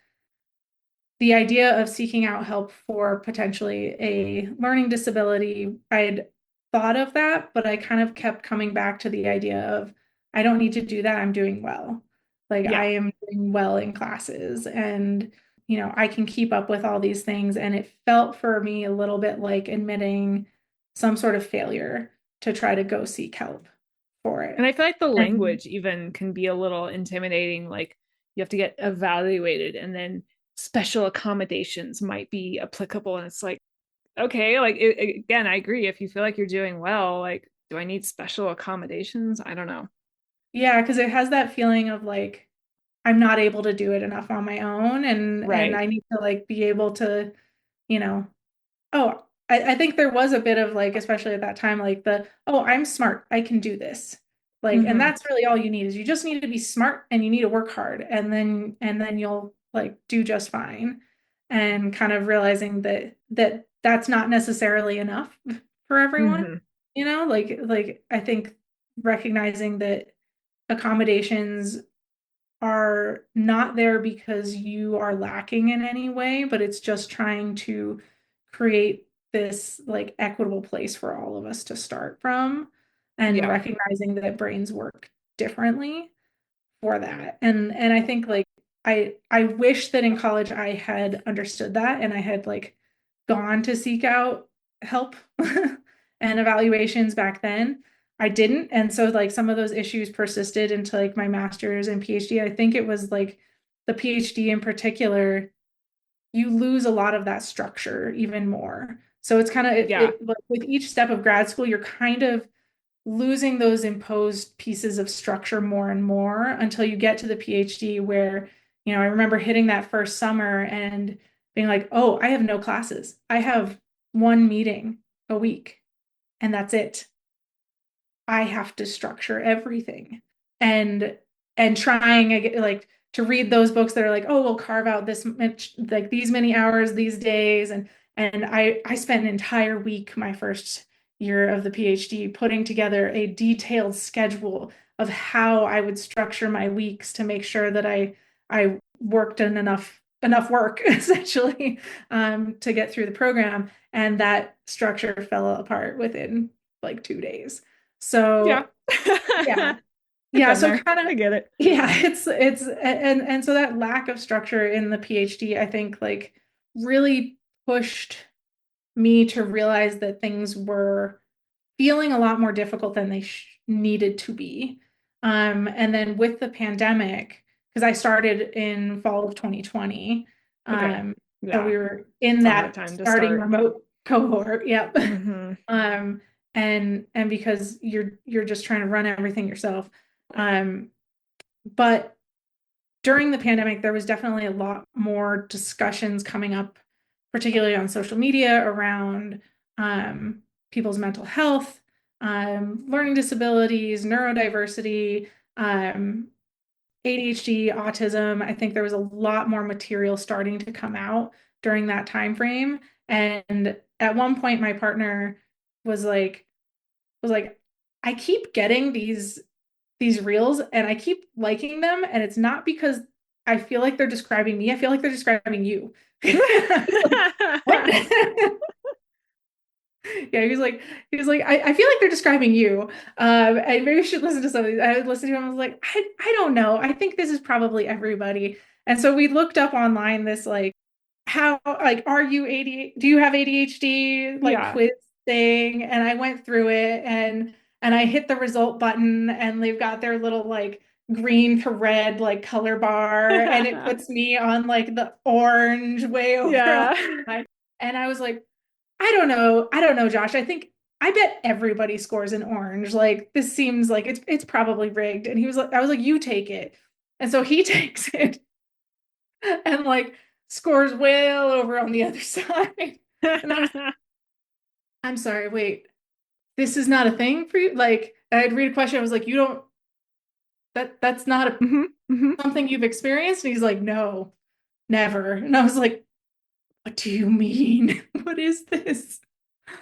the idea of seeking out help for potentially a learning disability, I'd thought of that, but I kind of kept coming back to the idea of I don't need to do that. I'm doing well. Like Yeah. I am doing well in classes, and I can keep up with all these things. And it felt for me a little bit like admitting some sort of failure to try to go seek help for And it. I feel like the And language even can be a little intimidating. Like you have to get evaluated and then special accommodations might be applicable. And it's like, okay, like again, I agree. If you feel like you're doing well, like, do I need special accommodations? I don't know. yeah, because it has that feeling of like I'm not able to do it enough on my own, and Right. I need to like be able to, you know, oh, I think there was a bit of like, especially at that time, like oh, I'm smart, I can do this. Like, and Mm-hmm. that's really all you need is you just need to be smart and you need to work hard, and then you'll like do just fine. And kind of realizing that that's not necessarily enough for everyone, Mm-hmm. like I think recognizing that accommodations are not there because you are lacking in any way, but it's just trying to create this like equitable place for all of us to start from, and Yeah. recognizing that brains work differently for that. And I think like I wish that in college I had understood that and I had like gone to seek out help and evaluations back then. I didn't. And so like some of those issues persisted into like my master's and PhD. I think it was like the PhD in particular, you lose a lot of that structure even more. So it's kind of Yeah. like with each step of grad school, you're kind of losing those imposed pieces of structure more and more until you get to the PhD where, I remember hitting that first summer and being like, oh, I have no classes. I have one meeting a week and that's it. I have to structure everything. And and trying like to read those books that are like, oh, we'll carve out this much, like these many hours these days. And I spent an entire week my first year of the PhD putting together a detailed schedule of how I would structure my weeks to make sure that I worked in enough work essentially to get through the program. And that structure fell apart within like 2 days. Yeah. So yeah. I've Yeah, been so there. kind I of get it. yeah, it's and so that lack of structure in the PhD, I think like really pushed me to realize that things were feeling a lot more difficult than they needed to be. And then with the pandemic, because I started in fall of 2020, Okay. so Yeah. we were in It's a hard that time to starting start. remote cohort. Yep. Hmm. Um, and because you're just trying to run everything yourself. Um, but during the pandemic, there was definitely a lot more discussions coming up, particularly on social media around um, people's mental health, learning disabilities, neurodiversity, um, ADHD, autism. I think there was a lot more material starting to come out during that time frame. And at one point, my partner was like, was like, I keep getting these reels and I keep liking them, and it's not because I feel like they're describing me. I feel like they're describing you. Like, what? Yeah, he was like, I feel like they're describing you. And maybe you should listen to some of these. I would listen to him. I was like, I don't know. I think this is probably everybody. And so we looked up online this like how like are you ADHD? Do you have ADHD like Yeah. quiz thing? And I went through it and I hit the result button and they've got their little like green to red like color bar and it puts me on like the orange way over on Yeah. the side. And I was like, I don't know, Josh. I bet everybody scores in orange. Like this seems like it's probably rigged. And he was like, I was like, you take it. And so he takes it and like scores well over on the other side. And I'm sorry, wait, this is not a thing for you? Like I'd read a question, I was like, you don't that's not Hmm. Hmm. something you've experienced? And he's like, no, never. And I was like, what do you mean? What is this?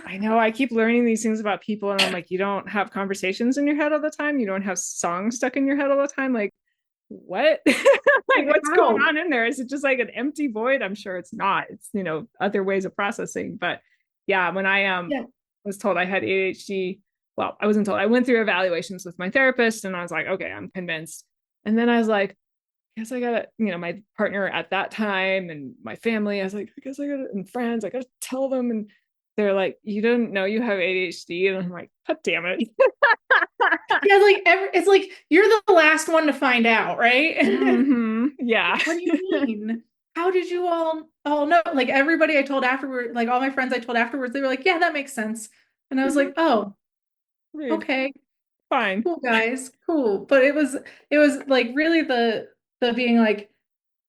I know I keep learning these things about people, and I'm like, you don't have conversations in your head all the time. You don't have songs stuck in your head all the time. Like, what? Like, Like what's going how? on in there? Is it just like an empty void? I'm sure it's not. It's, other ways of processing. But yeah, when I Yeah. was told I had ADHD, well, I wasn't told. I went through evaluations with my therapist, and I was like, okay, I'm convinced. And then I was like, I guess I gotta, my partner at that time and my family, I was like, I guess I gotta, and friends, I gotta tell them. And they're like, you didn't know you have ADHD. And I'm like, God damn it. Yeah, like it's like you're the last one to find out, right? Hmm. Yeah. What do you mean? How did you all know? Like everybody I told afterward, like all my friends I told afterwards, they were like, yeah, that makes sense. And I was Hmm. like, oh, Rude. okay, Fine. cool guys, cool. But it was like really the being like,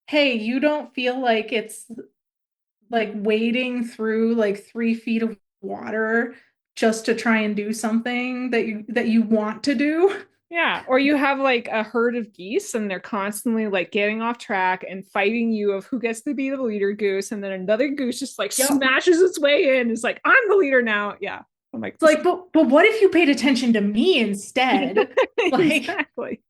hey, you don't feel like it's like wading through like 3 feet of water just to try and do something that you want to do. Yeah. Or you have like a herd of geese and they're constantly like getting off track and fighting you of who gets to be the leader goose. And then another goose just like Yep. smashes its way in. It's like, I'm the leader now. Yeah. I'm like, It's like, but what if you paid attention to me instead? Like, exactly.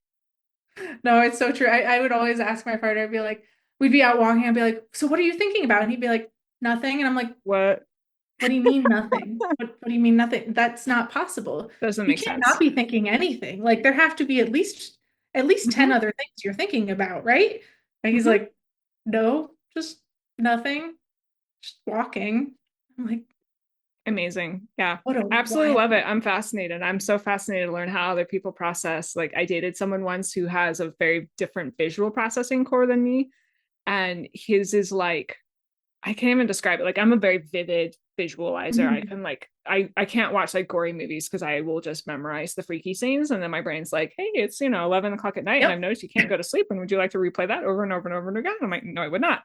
no, it's so true. I would always ask my partner, I'd be like, we'd be out walking, I'd be like, so what are you thinking about? And he'd be like, nothing. And I'm like, What? what do you mean nothing? What do you mean nothing? That's not possible. Doesn't You make can't not sense. be thinking anything. Like there have to be at least 10 Hmm. other things you're thinking about, right? And he's Hmm. like, no, just nothing, just walking. I'm like, Amazing. Yeah. what a Absolutely love wild. it. I'm fascinated. I'm so fascinated to learn how other people process. Like I dated someone once who has a very different visual processing core than me. And his is like, I can't even describe it. Like I'm a very vivid visualizer. I Mhm. can like I can't watch like gory movies because I will just memorize the freaky scenes and then my brain's like, hey, it's 11 o'clock at night and I've Yep. noticed you can't go to sleep. And would you like to replay that over and over and over and again? I'm like, no, I would not.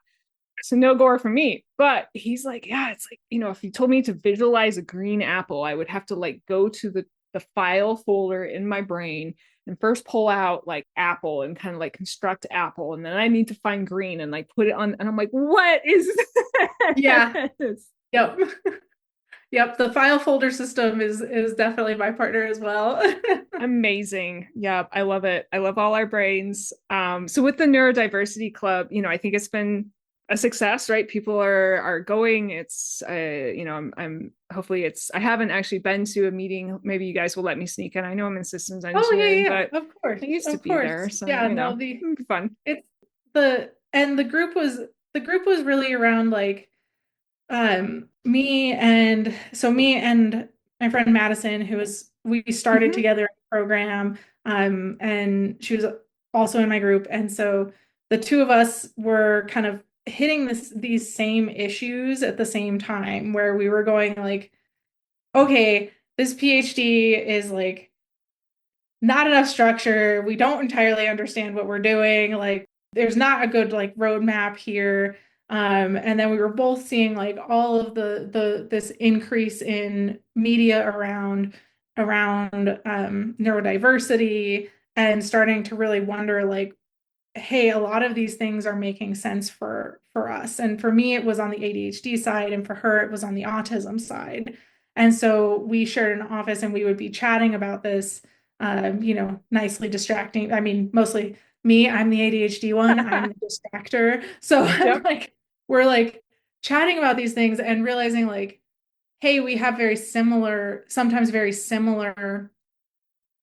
So no gore for me. But he's like, yeah, it's like, if you told me to visualize a green apple, I would have to like go to the the file folder in my brain and first pull out like apple and kind of like construct apple, and then I need to find green and like put it on, and I'm like, what is Yeah. this? Yep. Yep. The file folder system is definitely my partner as well. Amazing. Yeah, I love it. I love all our brains. So with the Neurodiversity Club, I think it's been a success, right? People are going. It's I'm hopefully it's I haven't actually been to a meeting. Maybe you guys will let me sneak in. I know I'm in systems Oh yeah, engineering, yeah, but of course. I used to Of be course. there. So, Yeah, no, it'd be fun. it's the group was really around like me and my friend Madison, we started Hmm. together in the program, and she was also in my group, and so the two of us were kind of hitting these same issues at the same time, where we were going like, okay, this PhD is like not enough structure. We don't entirely understand what we're doing. Like, there's not a good like roadmap here. And then we were both seeing like all of this increase in media around neurodiversity, and starting to really wonder like, hey, a lot of these things are making sense for us. And for me, it was on the ADHD side, and for her, it was on the autism side. And so we shared an office, and we would be chatting about this, nicely distracting. I mean, mostly me, I'm the ADHD one, I'm the distractor. So I'm Yep. like, we're like chatting about these things and realizing like, hey, we have sometimes very similar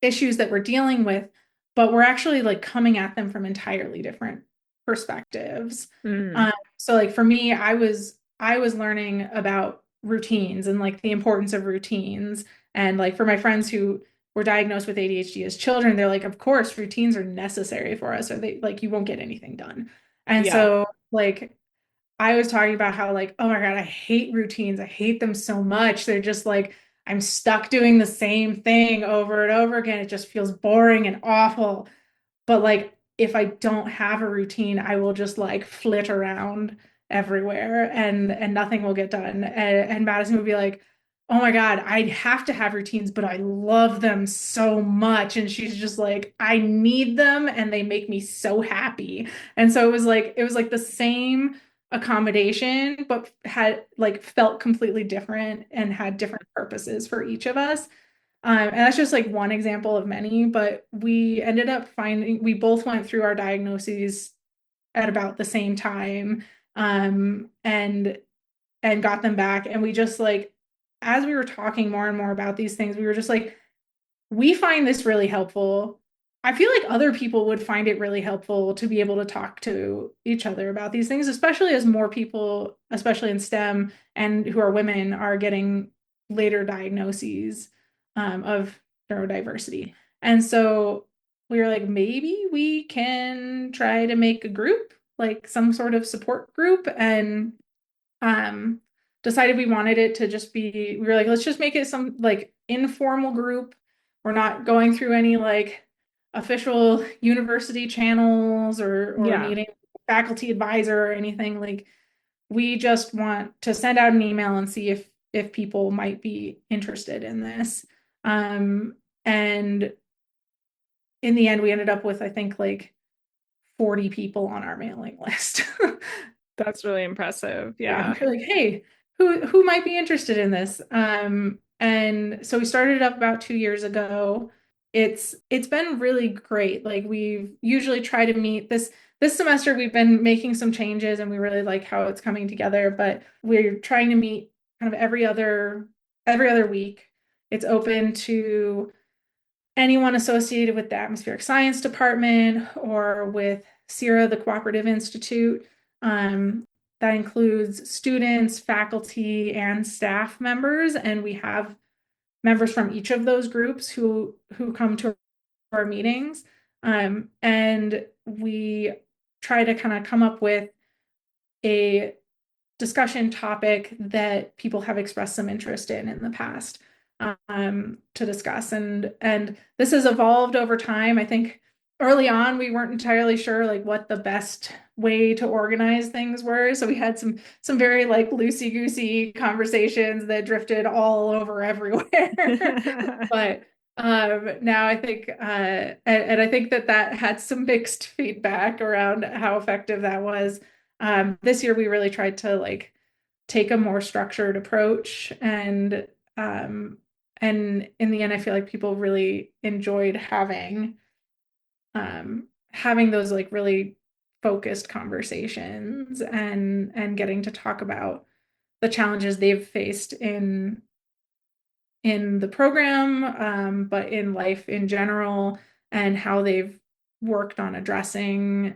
issues that we're dealing with, but we're actually like coming at them from entirely different perspectives. Mm. So like for me, I was learning about routines and like the importance of routines. And like for my friends who were diagnosed with ADHD as children, they're like, of course, routines are necessary for us, or they like you won't get anything done. And Yeah. so like I was talking about how like, oh my God, I hate routines. I hate them so much. They're just like, I'm stuck doing the same thing over and over again. It just feels boring and awful. But like if I don't have a routine, I will just like flit around everywhere, and nothing will get done. And Madison would be like, "Oh my God, I have to have routines, but I love them so much." And she's just like, "I need them and they make me so happy." And so it was like the same accommodation, but had like felt completely different and had different purposes for each of us. And that's just like one example of many, but we ended up we both went through our diagnoses at about the same time, um, and and got them back. And we just like, as we were talking more and more about these things, we were just like, we find this really helpful. I feel like other people would find it really helpful to be able to talk to each other about these things, especially as more people, especially in STEM and who are women, are getting later diagnoses of neurodiversity. And so we were like, maybe we can try to make a group, like some sort of support group, and um, decided we wanted it to just be, we were like, let's just make it some like informal group. We're not going through any like official university channels or Yeah. needing a faculty advisor or anything. Like we just want to send out an email and see if people might be interested in this. And in the end, we ended up with, I think, like 40 people on our mailing list. That's really impressive. Yeah, Yeah. we're like, hey, who might be interested in this? And so we started it up about 2 years ago. It's been really great. Like we've usually try to meet this semester. We've been making some changes, and we really like how it's coming together. But we're trying to meet kind of every other week. It's open to anyone associated with the atmospheric science department or with CIRA, the Cooperative Institute. That includes students, faculty, and staff members. And we have members from each of those groups who come to our meetings. And we try to kind of come up with a discussion topic that people have expressed some interest in the past, to discuss. And this has evolved over time. I think early on we weren't entirely sure like what the best way to organize things were. So we had some very like loosey-goosey conversations that drifted all over everywhere. But Now I think, and I think that that had some mixed feedback around how effective that was. This year we really tried to like take a more structured approach, um, and in the end, I feel like people really enjoyed having those like really focused conversations and getting to talk about the challenges they've faced in the program, but in life in general, and how they've worked on addressing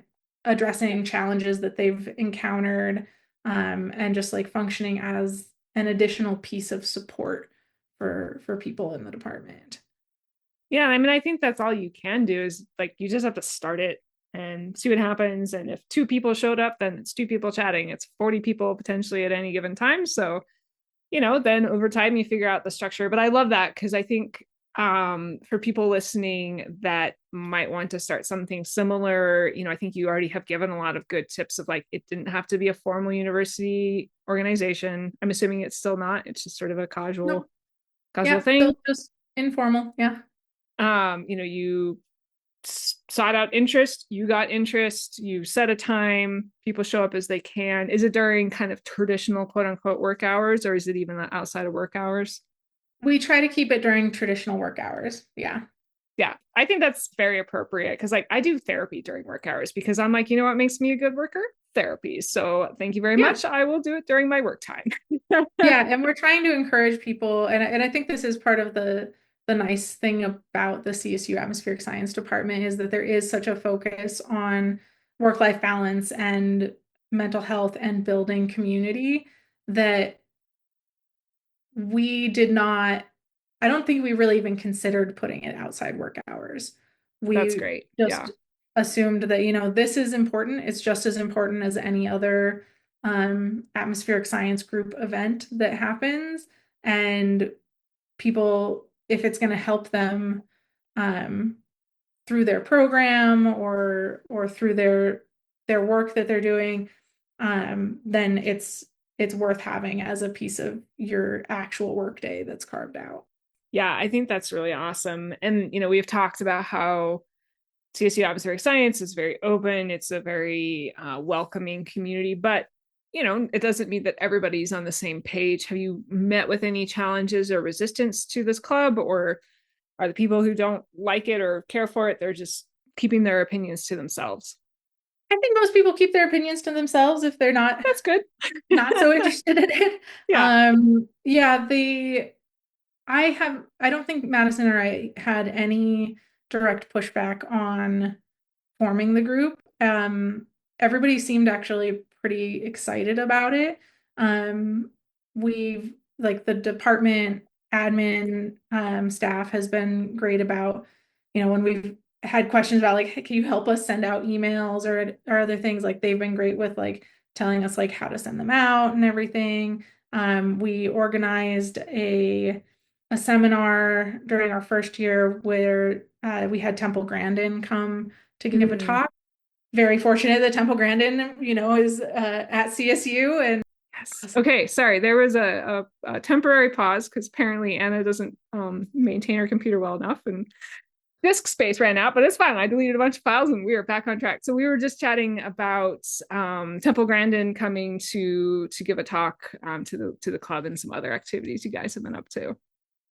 challenges that they've encountered, and just like functioning as an additional piece of support for people in the department. Yeah, I mean, I think that's all you can do is like you just have to start it and see what happens. And if two people showed up, then it's two people chatting. It's 40 people potentially at any given time. So, then over time you figure out the structure. But I love that because I think for people listening that might want to start something similar, I think you already have given a lot of good tips of like it didn't have to be a formal university organization. I'm assuming it's still not. It's just sort of a No, casual yeah, thing. still just informal. Yeah. You sought out interest, you got interest, you set a time, people show up as they can. Is it during kind of traditional quote unquote work hours, or is it even outside of work hours? We try to keep it during traditional work hours. Yeah. Yeah, I think that's very appropriate because like I do therapy during work hours because I'm like, what makes me a good worker? Therapy. So thank you very Yeah. much. I will do it during my work time. Yeah, and we're trying to encourage people, and I think this is part of the nice thing about the CSU Atmospheric Science Department is that there is such a focus on work-life balance and mental health and building community that we did not, I don't think we really even considered putting it outside work hours. That's We great. Yeah. just assumed that, this is important. It's just as important as any other atmospheric science group event that happens. And people, if it's going to help them um, through their program or through their work that they're doing, then it's worth having as a piece of your actual workday that's carved out. Yeah, I think that's really awesome. And, we've talked about how CSU Atmospheric Science is very open. It's a very welcoming community, but it doesn't mean that everybody's on the same page. Have you met with any challenges or resistance to this club, or are the people who don't like it or care for it, they're just keeping their opinions to themselves? I think most people keep their opinions to themselves if they're not That's good. not so interested in it. Yeah. Yeah, I don't think Madison or I had any direct pushback on forming the group. Everybody seemed actually pretty excited about it. We've like the department admin staff has been great about, when we've had questions about like, hey, can you help us send out emails or other things, like they've been great with like telling us like how to send them out and everything. We organized a seminar during our first year where we had Temple Grandin come to give a Mm. talk. Very fortunate that Temple Grandin, is at CSU and Yes. Okay. Sorry. There was a temporary pause because apparently Anna doesn't maintain her computer well enough and disk space ran out, but it's fine. I deleted a bunch of files and we are back on track. So we were just chatting about Temple Grandin coming to give a talk to the club and some other activities you guys have been up to.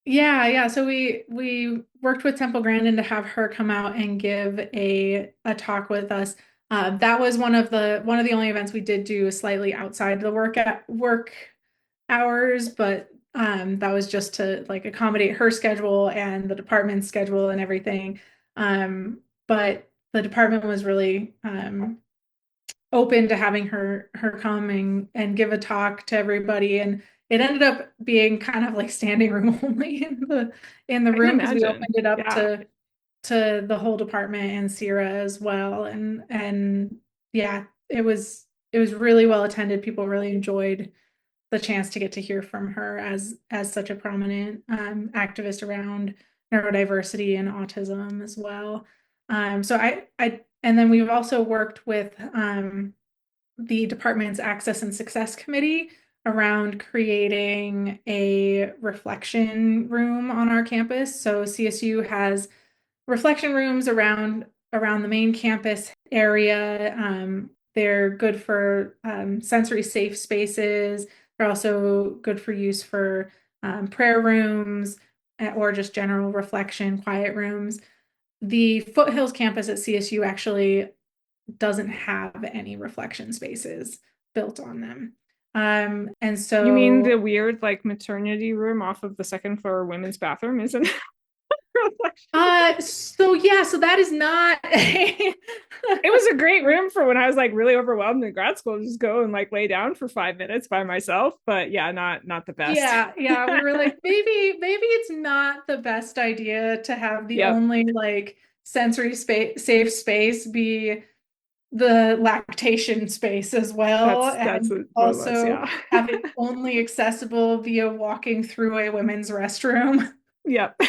yeah. So we worked with Temple Grandin to have her come out and give a talk with us. That was one of the only events we did do slightly outside the work hours, but that was just to like accommodate her schedule and the department's schedule and everything. But the department was really open to having her come and give a talk to everybody, and it ended up being kind of like standing room only in the I can room because we imagine. opened it up Yeah. to the whole department and Sierra as well, and yeah, it was really well attended. People really enjoyed the chance to get to hear from her as such a prominent activist around neurodiversity and autism as well. So I and then we've also worked with the department's Access and Success Committee around creating a reflection room on our campus. So CSU has reflection rooms around the main campus area. They're good for sensory safe spaces. They're also good for use for prayer rooms or just general reflection, quiet rooms. The Foothills campus at CSU actually doesn't have any reflection spaces built on them. And You mean the so weird like maternity room off of the second floor women's bathroom isn't reflection? so yeah, so that is not It was a great room for when I was like really overwhelmed in grad school, just go and like lay down for 5 minutes by myself. But yeah, not the best. yeah, we were like, maybe it's not the best idea to have the Yep. only like sensory space safe space be the lactation space as well, That's and what it was. also Yeah. have it only accessible via walking through a women's restroom. Yep.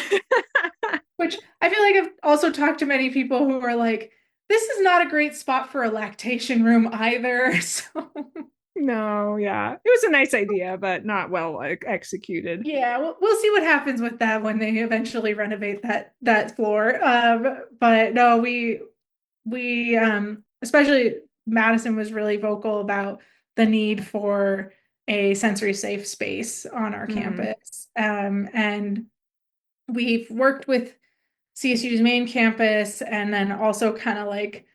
Which I feel like I've also talked to many people who are like, this is not a great spot for a lactation room either. So No, yeah. It was a nice idea, but not well like, executed. yeah, we'll see what happens with that when they eventually renovate that floor. But no, we especially Madison was really vocal about the need for a sensory safe space on our Mm. campus. And we've worked with CSU's main campus and then also kind of like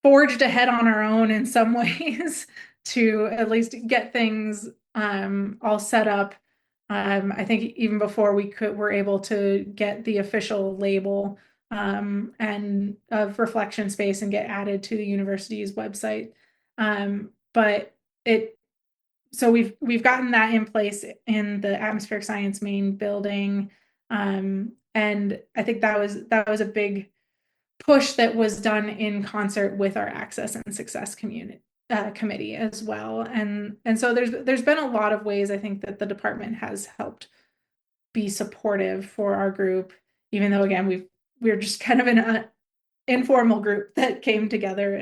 forged ahead on our own in some ways to at least get things all set up. I think even before we were able to get the official label and of reflection space and get added to the university's website. But it so we've gotten that in place in the atmospheric science main building. And I think that was a big push that was done in concert with our access and success committee as well. And so there's been a lot of ways I think that the department has helped be supportive for our group, even though again we're just kind of an informal group that came together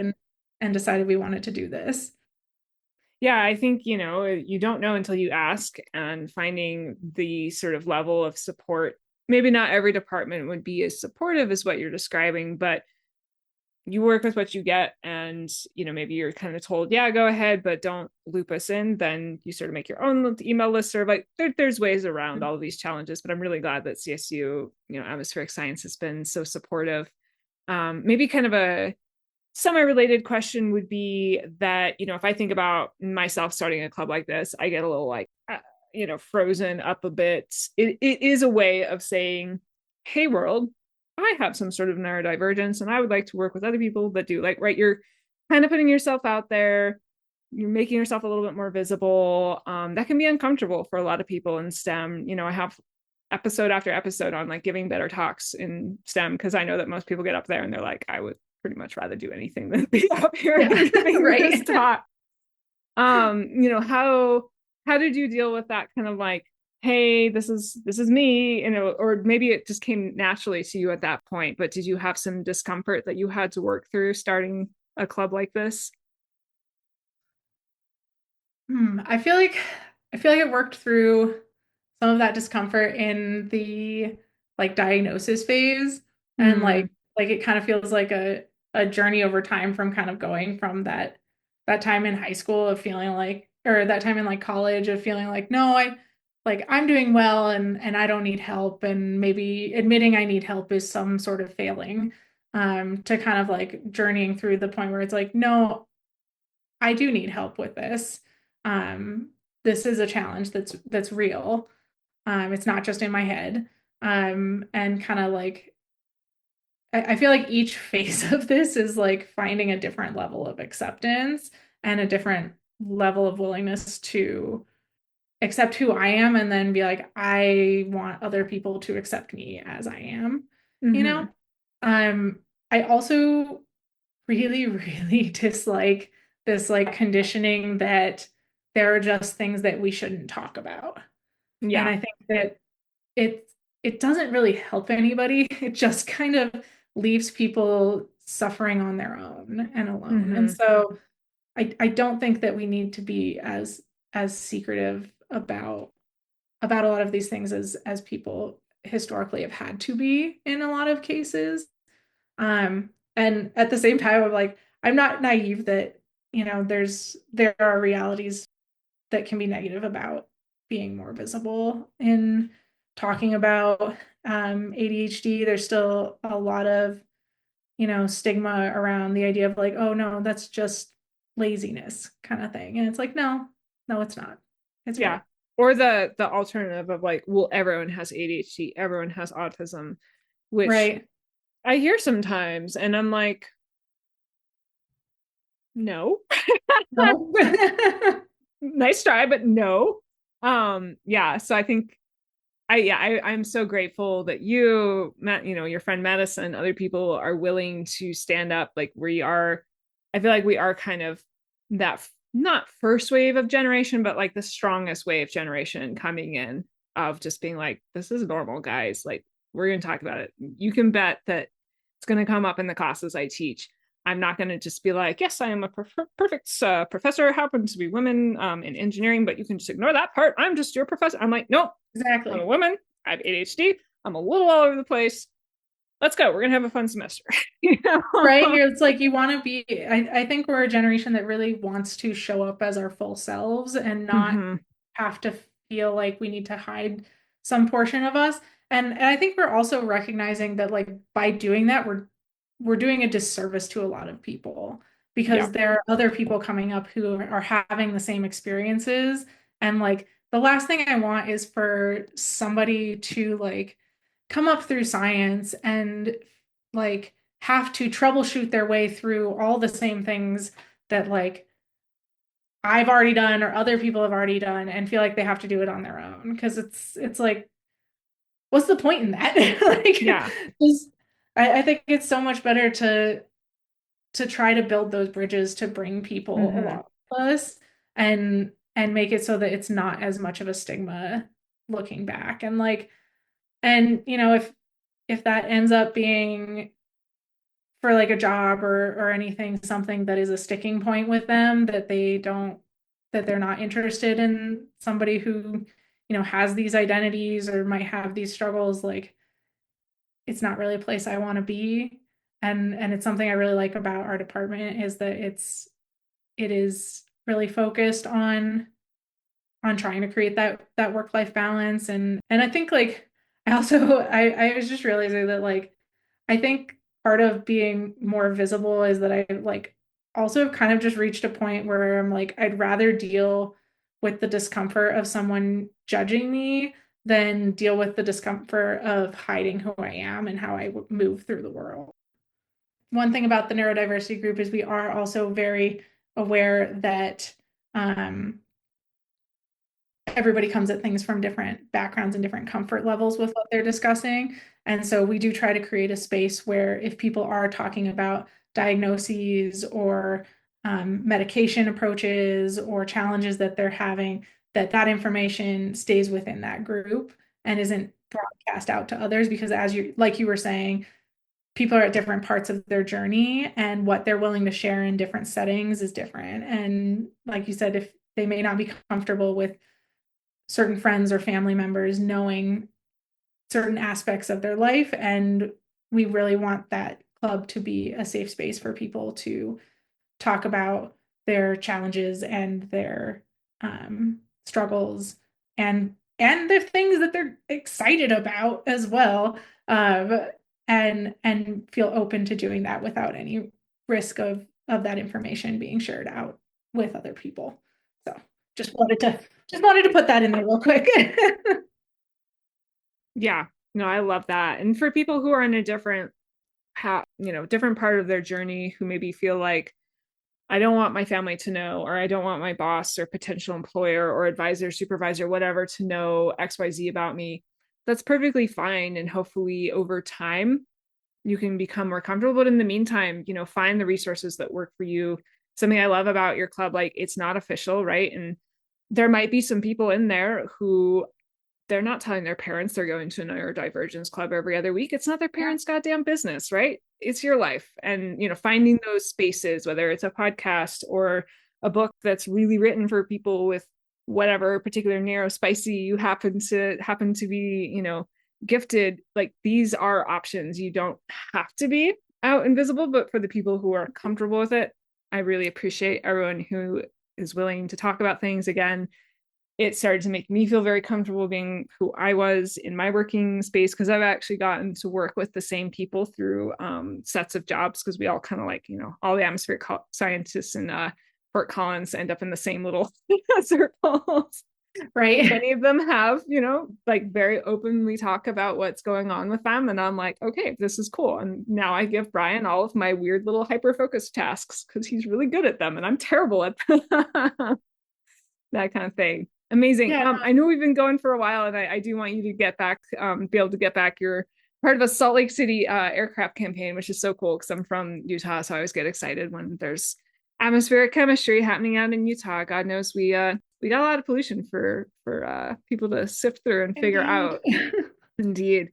and decided we wanted to do this. Yeah, I think, you don't know until you ask, and finding the sort of level of support. Maybe not every department would be as supportive as what you're describing, but you work with what you get, and maybe you're kind of told, yeah, go ahead, but don't loop us in. Then you sort of make your own email list, or like there's ways around all of these challenges. But I'm really glad that CSU, atmospheric science, has been so supportive. Maybe kind of a semi-related question would be that, if I think about myself starting a club like this, I get a little like frozen up a bit. It is a way of saying, hey world, I have some sort of neurodivergence and I would like to work with other people that do. Like, right, you're kind of putting yourself out there, you're making yourself a little bit more visible. That can be uncomfortable for a lot of people in STEM. I have episode after episode on like giving better talks in STEM, because I know that most people get up there and they're like, I would pretty much rather do anything than be up here Yeah, giving this right. talk. How did you deal with that kind of like, hey, this is me, or maybe it just came naturally to you at that point, but did you have some discomfort that you had to work through starting a club like this? I feel like it worked through some of that discomfort in the like diagnosis phase, and Mm, like it kind of feels like a journey over time from kind of going from that time in high school of feeling like, or that time in like college of feeling like, no, I'm doing well and I don't need help, and maybe admitting I need help is some sort of failing, to kind of like journeying through the point where it's like, no, I do need help with this. Um, this is a challenge that's real. It's not just in my head. And kind of like I feel like each phase of this is like finding a different level of acceptance and a different level of willingness to accept who I am and then be like, I want other people to accept me as I am, you know? mm-hmm. Um, I also really, really dislike this like conditioning that there are just things that we shouldn't talk about. And Yeah. I think that it it doesn't really help anybody. It just kind of leaves people suffering on their own and alone. And Mm-hmm. so I don't think that we need to be as as secretive about a lot of these things as people historically have had to be in a lot of cases. And at the same time, I'm like, I'm not naive that, there are realities that can be negative about being more visible in talking about ADHD. There's still a lot of, stigma around the idea of like, oh no, that's just laziness kind of thing. And it's like, no, no, it's not. It's Yeah. real. Or the alternative of like, well, everyone has ADHD, everyone has autism, which Right. I hear sometimes, and I'm like, no. No. Nice try, but no. Yeah, so I think I'm so grateful that you, Matt, your friend Madison, other people are willing to stand up. Like we are, I feel like we are kind of that not first wave of generation, but like the strongest wave generation coming in of just being like, this is normal, guys. Like we're gonna talk about it. You can bet that it's gonna come up in the classes I teach. I'm not going to just be like, yes, I am a perfect professor, happens to be women in engineering, but you can just ignore that part. I'm just your professor. I'm like, nope, I'm a Exactly. woman. I have ADHD. I'm a little all over the place. Let's go. We're gonna have a fun semester. You know? Right. It's like you want to be, I think we're a generation that really wants to show up as our full selves and not Mm-hmm. have to feel like we need to hide some portion of us. And I think we're also recognizing that like by doing that, we're doing a disservice to a lot of people Yeah. because there are other people coming up who are having the same experiences. And like the last thing I want is for somebody to like come up through science and like have to troubleshoot their way through all the same things that like I've already done or other people have already done and feel like they have to do it on their own because it's like what's the point in that? Like Yeah. just I think it's so much better to try to build those bridges to bring people Mm-hmm. along with us and make it so that it's not as much of a stigma looking back and like and if that ends up being for like a job or anything, something that is a sticking point with them that they're not interested in somebody who, has these identities or might have these struggles, like it's not really a place I want to be. And it's something I really like about our department is that it is really focused on trying to create that work-life balance. And I think like I also I was just realizing that like I think part of being more visible is that I like also kind of just reached a point where I'm like, I'd rather deal with the discomfort of someone judging me than deal with the discomfort of hiding who I am and how I move through the world. One thing about the neurodiversity group is we are also very aware that um, everybody comes at things from different backgrounds and different comfort levels with what they're discussing. And so we do try to create a space where if people are talking about diagnoses or medication approaches or challenges that they're having, that information stays within that group and isn't broadcast out to others because as you like you were saying, people are at different parts of their journey and what they're willing to share in different settings is different. And like you said, if they may not be comfortable with certain friends or family members knowing certain aspects of their life. And we really want that club to be a safe space for people to talk about their challenges and their struggles and the things that they're excited about as well. Um, and feel open to doing that without any risk of that information being shared out with other people. So just wanted to put that in there real quick. Yeah. No, I love that. And for people who are in a different different part of their journey who maybe feel like I don't want my family to know, or I don't want my boss or potential employer or advisor, supervisor, whatever to know XYZ about me, that's perfectly fine. And hopefully over time, you can become more comfortable. But in the meantime, find the resources that work for you. Something I love about your club, like it's not official, right? And there might be some people in there who they're not telling their parents they're going to a neurodivergence club every other week. It's not their Yeah. parents' goddamn business, right? It's your life. And, finding those spaces, whether it's a podcast or a book that's really written for people with whatever particular neurospicy you happen to be, gifted, like these are options. You don't have to be out invisible, but for the people who are comfortable with it, I really appreciate everyone who is willing to talk about things. Again, it started to make me feel very comfortable being who I was in my working space, because I've actually gotten to work with the same people through sets of jobs, because we all kind of like, all the atmospheric scientists in Fort Collins end up in the same little circles. Right. Many of them have, like very openly talk about what's going on with them. And I'm like, okay, this is cool. And now I give Brian all of my weird little hyper focused tasks because he's really good at them and I'm terrible at them. That kind of thing. Amazing. Yeah. I know we've been going for a while, and I do want you to get back, be able to get back. You're part of a Salt Lake City aircraft campaign, which is so cool because I'm from Utah, so I always get excited when there's atmospheric chemistry happening out in Utah. God knows we got a lot of pollution for people to sift through and figure Indeed. out. Indeed.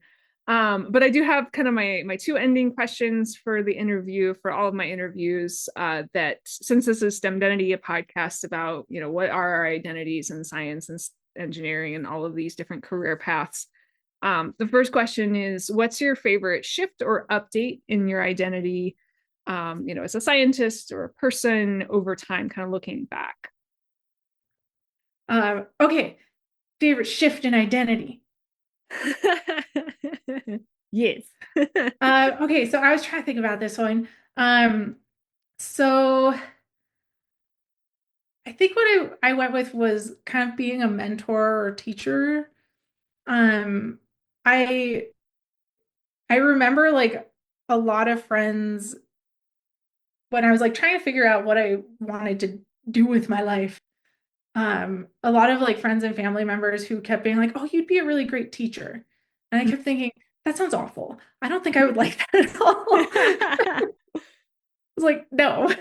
But I do have kind of my two ending questions for the interview, for all of my interviews, that since this is STEMdentity, a podcast about, what are our identities in science and engineering and all of these different career paths. The first question is, what's your favorite shift or update in your identity, as a scientist or a person over time, kind of looking back? Okay. Favorite shift in identity. Yes. Okay, so I was trying to think about this one. So I think what I went with was kind of being a mentor or teacher. Um, I I remember like a lot of friends when I was like trying to figure out what I wanted to do with my life. A lot of like friends and family members who kept being like, "Oh, you'd be a really great teacher." And I kept thinking, that sounds awful. I don't think I would like that at all. Was like, no.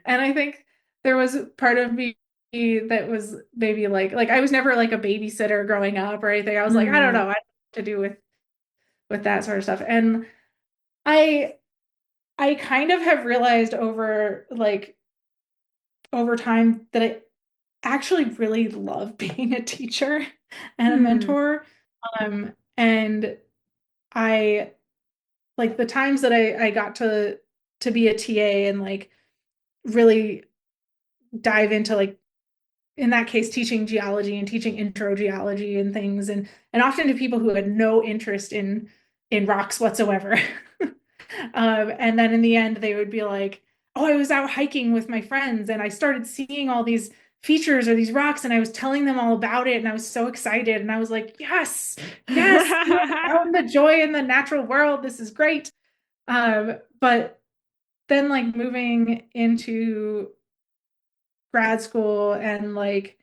And I think there was part of me that was maybe like I was never like a babysitter growing up or anything. I was like, I don't know, I don't know what to do with that sort of stuff. And I I kind of have realized over time that I actually really love being a teacher and a Hmm. mentor. And I like the times that I got to be a TA and like really dive into like in that case teaching geology and teaching intro geology and things and often to people who had no interest in rocks whatsoever. And then in the end they would be like, oh, I was out hiking with my friends and I started seeing all these features or these rocks and I was telling them all about it and I was so excited and I was like, yes, you have found the joy in the natural world, this is great. But then like moving into grad school and like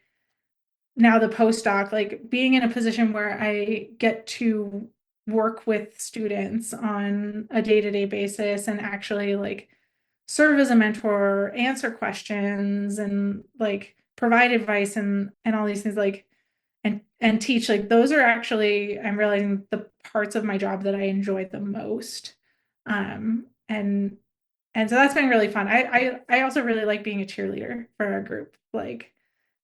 now the postdoc, like being in a position where I get to work with students on a day-to-day basis and actually like serve as a mentor, answer questions and like provide advice and all these things like and teach, like those are actually, I'm realizing, the parts of my job that I enjoy the most. Um and and so that's been really fun. I also really like being a cheerleader for our group. Like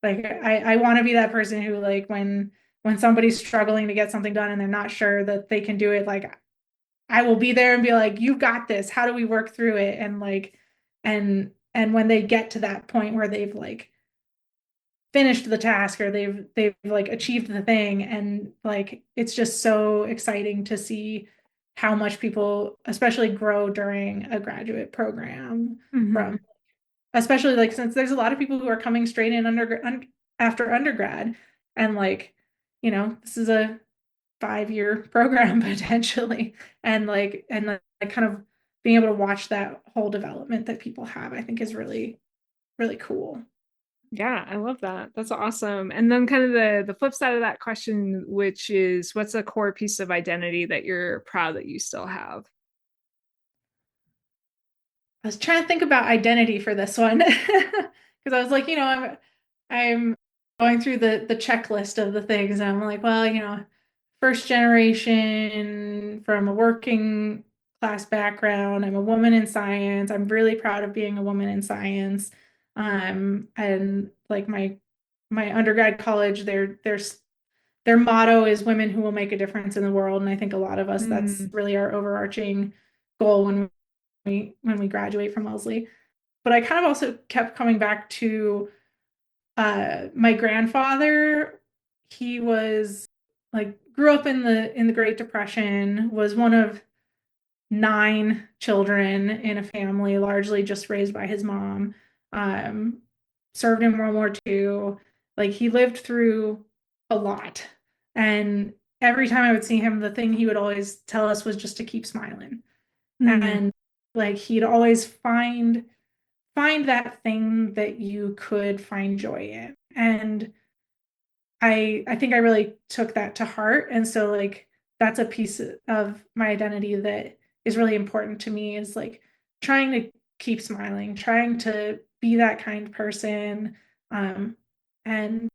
I want to be that person who like when somebody's struggling to get something done and they're not sure that they can do it, like I will be there and be like, you got this. How do we work through it? And like and when they get to that point where they've like finished the task or they've like achieved the thing and like it's just so exciting to see how much people especially grow during a graduate program Mhm. from, especially like since there's a lot of people who are coming straight in after undergrad and like this is a 5-year program potentially and like kind of being able to watch that whole development that people have, I think is really really cool. Yeah, I love that. That's awesome. And then kind of the flip side of that question, which is what's a core piece of identity that you're proud that you still have? I was trying to think about identity for this one because I was like, I'm going through the checklist of the things. And I'm like, well, first generation from a working class background. I'm a woman in science. I'm really proud of being a woman in science. And like my undergrad college, their motto is women who will make a difference in the world. And I think a lot of us, that's really our overarching goal when we graduate from Wellesley. But I kind of also kept coming back to my grandfather. He was like grew up in the Great Depression, was one of 9 children in a family, largely just raised by his mom. Served in World War II. Like he lived through a lot. And every time I would see him, the thing he would always tell us was just to keep smiling. And like he'd always find that thing that you could find joy in. And I think I really took that to heart. And so like that's a piece of my identity that is really important to me, is like trying to keep smiling, trying to be that kind person, and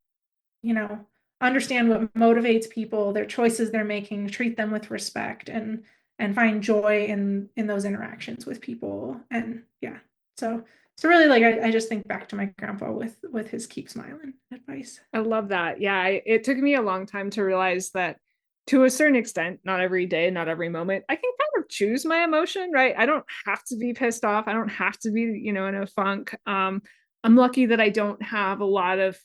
understand what motivates people, their choices they're making, treat them with respect, and find joy in those interactions with people. And yeah, so really, like I just think back to my grandpa with his keep smiling advice. I love that. Yeah, it took me a long time to realize that, to a certain extent, not every day, not every moment, I can kind of choose my emotion, right? I don't have to be pissed off. I don't have to be, in a funk. I'm lucky that I don't have a lot of,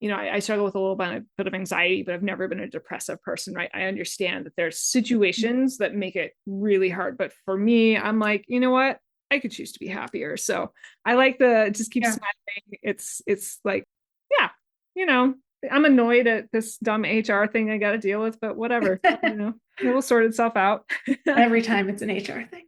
I struggle with a little bit of anxiety, but I've never been a depressive person, right? I understand that there's situations that make it really hard. But for me, I'm like, you know what? I could choose to be happier. So I like the just keep smiling. It's like, yeah, I'm annoyed at this dumb HR thing I got to deal with, but whatever, it will sort itself out. Every time it's an HR thing.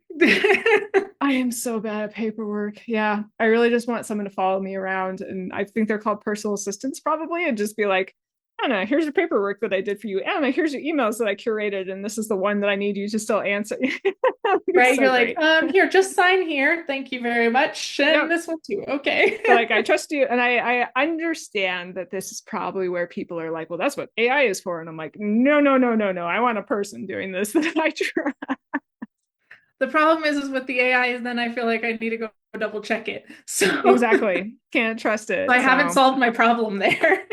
I am so bad at paperwork. Yeah. I really just want someone to follow me around. And I think they're called personal assistants probably, and just be like, Anna, here's your paperwork that I did for you. Anna, here's your emails that I curated, and this is the one that I need you to still answer. Right. So you're great. Like, here, just sign here. Thank you very much. And this one too. Okay. So like, I trust you. And I understand that this is probably where people are like, well, that's what AI is for. And I'm like, no. I want a person doing this that I trust. The problem is with the AI is then I feel like I need to go double check it. So exactly. Can't trust it. I haven't solved my problem there.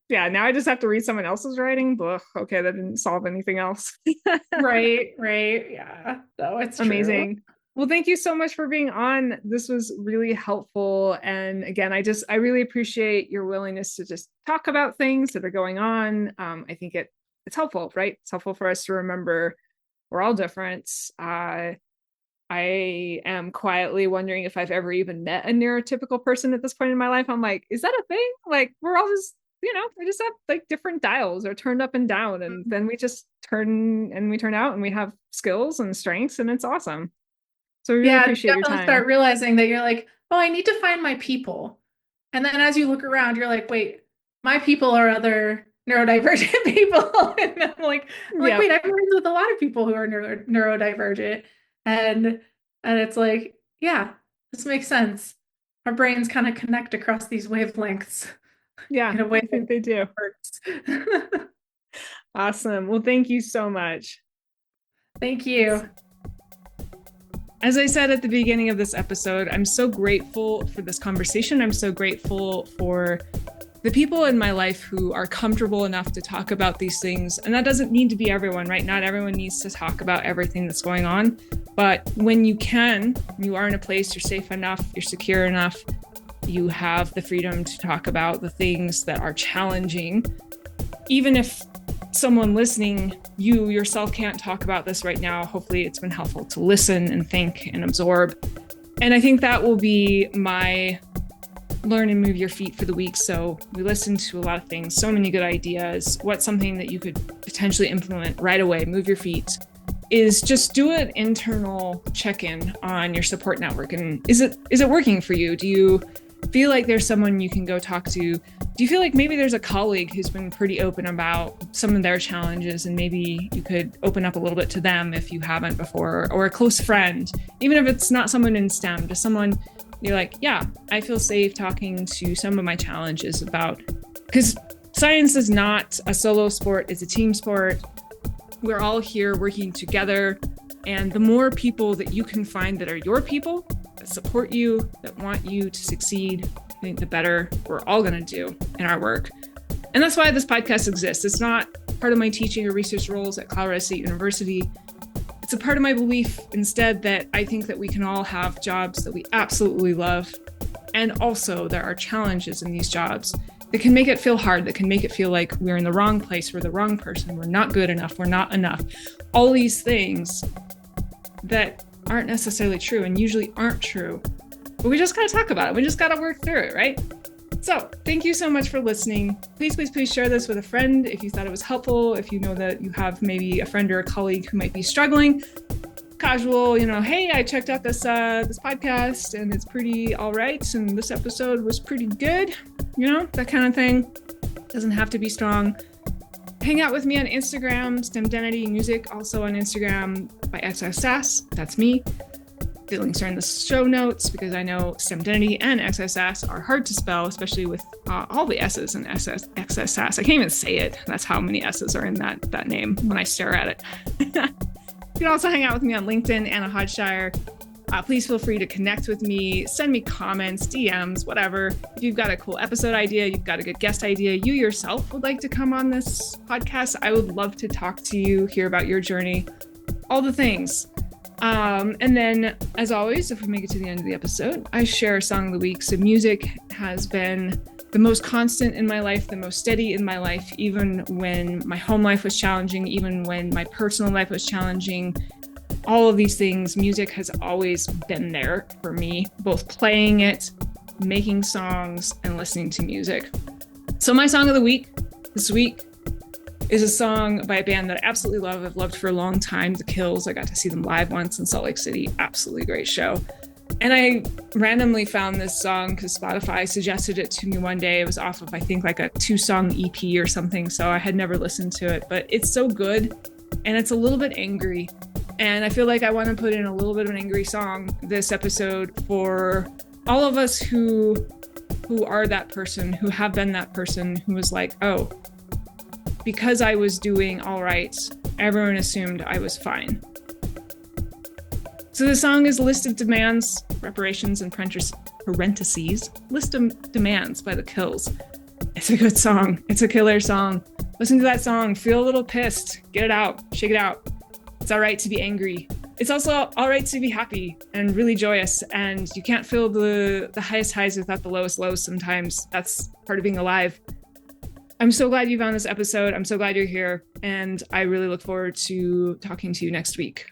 Yeah, now I just have to read someone else's writing. Ugh, okay, that didn't solve anything else. Right. Yeah. So it's amazing. True. Well, thank you so much for being on. This was really helpful. And again, I really appreciate your willingness to just talk about things that are going on. I think it's helpful, right? It's helpful for us to remember we're all different. I am quietly wondering if I've ever even met a neurotypical person at this point in my life. I'm like, is that a thing? Like, we're all just, we just have like different dials are turned up and down, and then we just turn out and we have skills and strengths, and it's awesome. So we really appreciate your time. Start realizing that you're like, oh, I need to find my people. And then as you look around, you're like, wait, my people are other neurodivergent people. And I'm like, wait, I'm friends with a lot of people who are neurodivergent. And it's like, yeah, this makes sense. Our brains kind of connect across these wavelengths. Yeah, in a way I think they do. Awesome. Well, thank you so much. Thank you. As I said at the beginning of this episode, I'm so grateful for this conversation. I'm so grateful for the people in my life who are comfortable enough to talk about these things. And that doesn't need to be everyone, right? Not everyone needs to talk about everything that's going on. But when you can, you are in a place, you're safe enough, you're secure enough, you have the freedom to talk about the things that are challenging. Even if someone listening, you yourself can't talk about this right now, hopefully it's been helpful to listen and think and absorb. And I think that will be my learn and move your feet for the week. So we listened to a lot of things, so many good ideas. What's something that you could potentially implement right away? Move your feet. Is just do an internal check-in on your support network. And is it working for you? Do you feel like there's someone you can go talk to? Do you feel like maybe there's a colleague who's been pretty open about some of their challenges, and maybe you could open up a little bit to them if you haven't before, or a close friend, even if it's not someone in STEM, just someone you're like, yeah, I feel safe talking to some of my challenges about, because science is not a solo sport, it's a team sport. We're all here working together. And the more people that you can find that are your people, that support you, that want you to succeed, I think the better we're all going to do in our work. And that's why this podcast exists. It's not part of my teaching or research roles at Colorado State University. It's a part of my belief instead that I think that we can all have jobs that we absolutely love. And also there are challenges in these jobs that can make it feel hard, that can make it feel like we're in the wrong place, we're the wrong person, we're not good enough, we're not enough. All these things that aren't necessarily true and usually aren't true. But we just got to talk about it. We just got to work through it, right? So thank you so much for listening. Please, please, please share this with a friend if you thought it was helpful, if you know that you have maybe a friend or a colleague who might be struggling. Casual, hey, I checked out this podcast and it's pretty all right. And this episode was pretty good, that kind of thing. Doesn't have to be strong. Hang out with me on Instagram, Stemdenity Music, also on Instagram by XSS. That's me. The links are in the show notes because I know Stemdenity and XSS are hard to spell, especially with all the S's in XSS. I can't even say it. That's how many S's are in that name when I stare at it. You can also hang out with me on LinkedIn, Anna Hodgshire. Please feel free to connect with me, send me comments, DMs, whatever. If you've got a cool episode idea, you've got a good guest idea, you yourself would like to come on this podcast, I would love to talk to you, hear about your journey, all the things. And then, as always, if we make it to the end of the episode, I share a song of the week. So music has been the most constant in my life, the most steady in my life, even when my home life was challenging, even when my personal life was challenging. All of these things, music has always been there for me, both playing it, making songs, and listening to music. So my song of the week this week is a song by a band that I absolutely love. I've loved for a long time, The Kills. I got to see them live once in Salt Lake City. Absolutely great show. And I randomly found this song because Spotify suggested it to me one day. It was off of, I think, like a 2-song EP or something. So I had never listened to it, but it's so good. And it's a little bit angry. And I feel like I want to put in a little bit of an angry song this episode for all of us who are that person, who have been that person who was like, oh, because I was doing all right, everyone assumed I was fine. So the song is List of Demands, Reparations and Parentheses, List of Demands by The Kills. It's a good song. It's a killer song. Listen to that song. Feel a little pissed. Get it out. Shake it out. It's all right to be angry. It's also all right to be happy and really joyous. And you can't feel the highest highs without the lowest lows sometimes. That's part of being alive. I'm so glad you found this episode. I'm so glad you're here. And I really look forward to talking to you next week.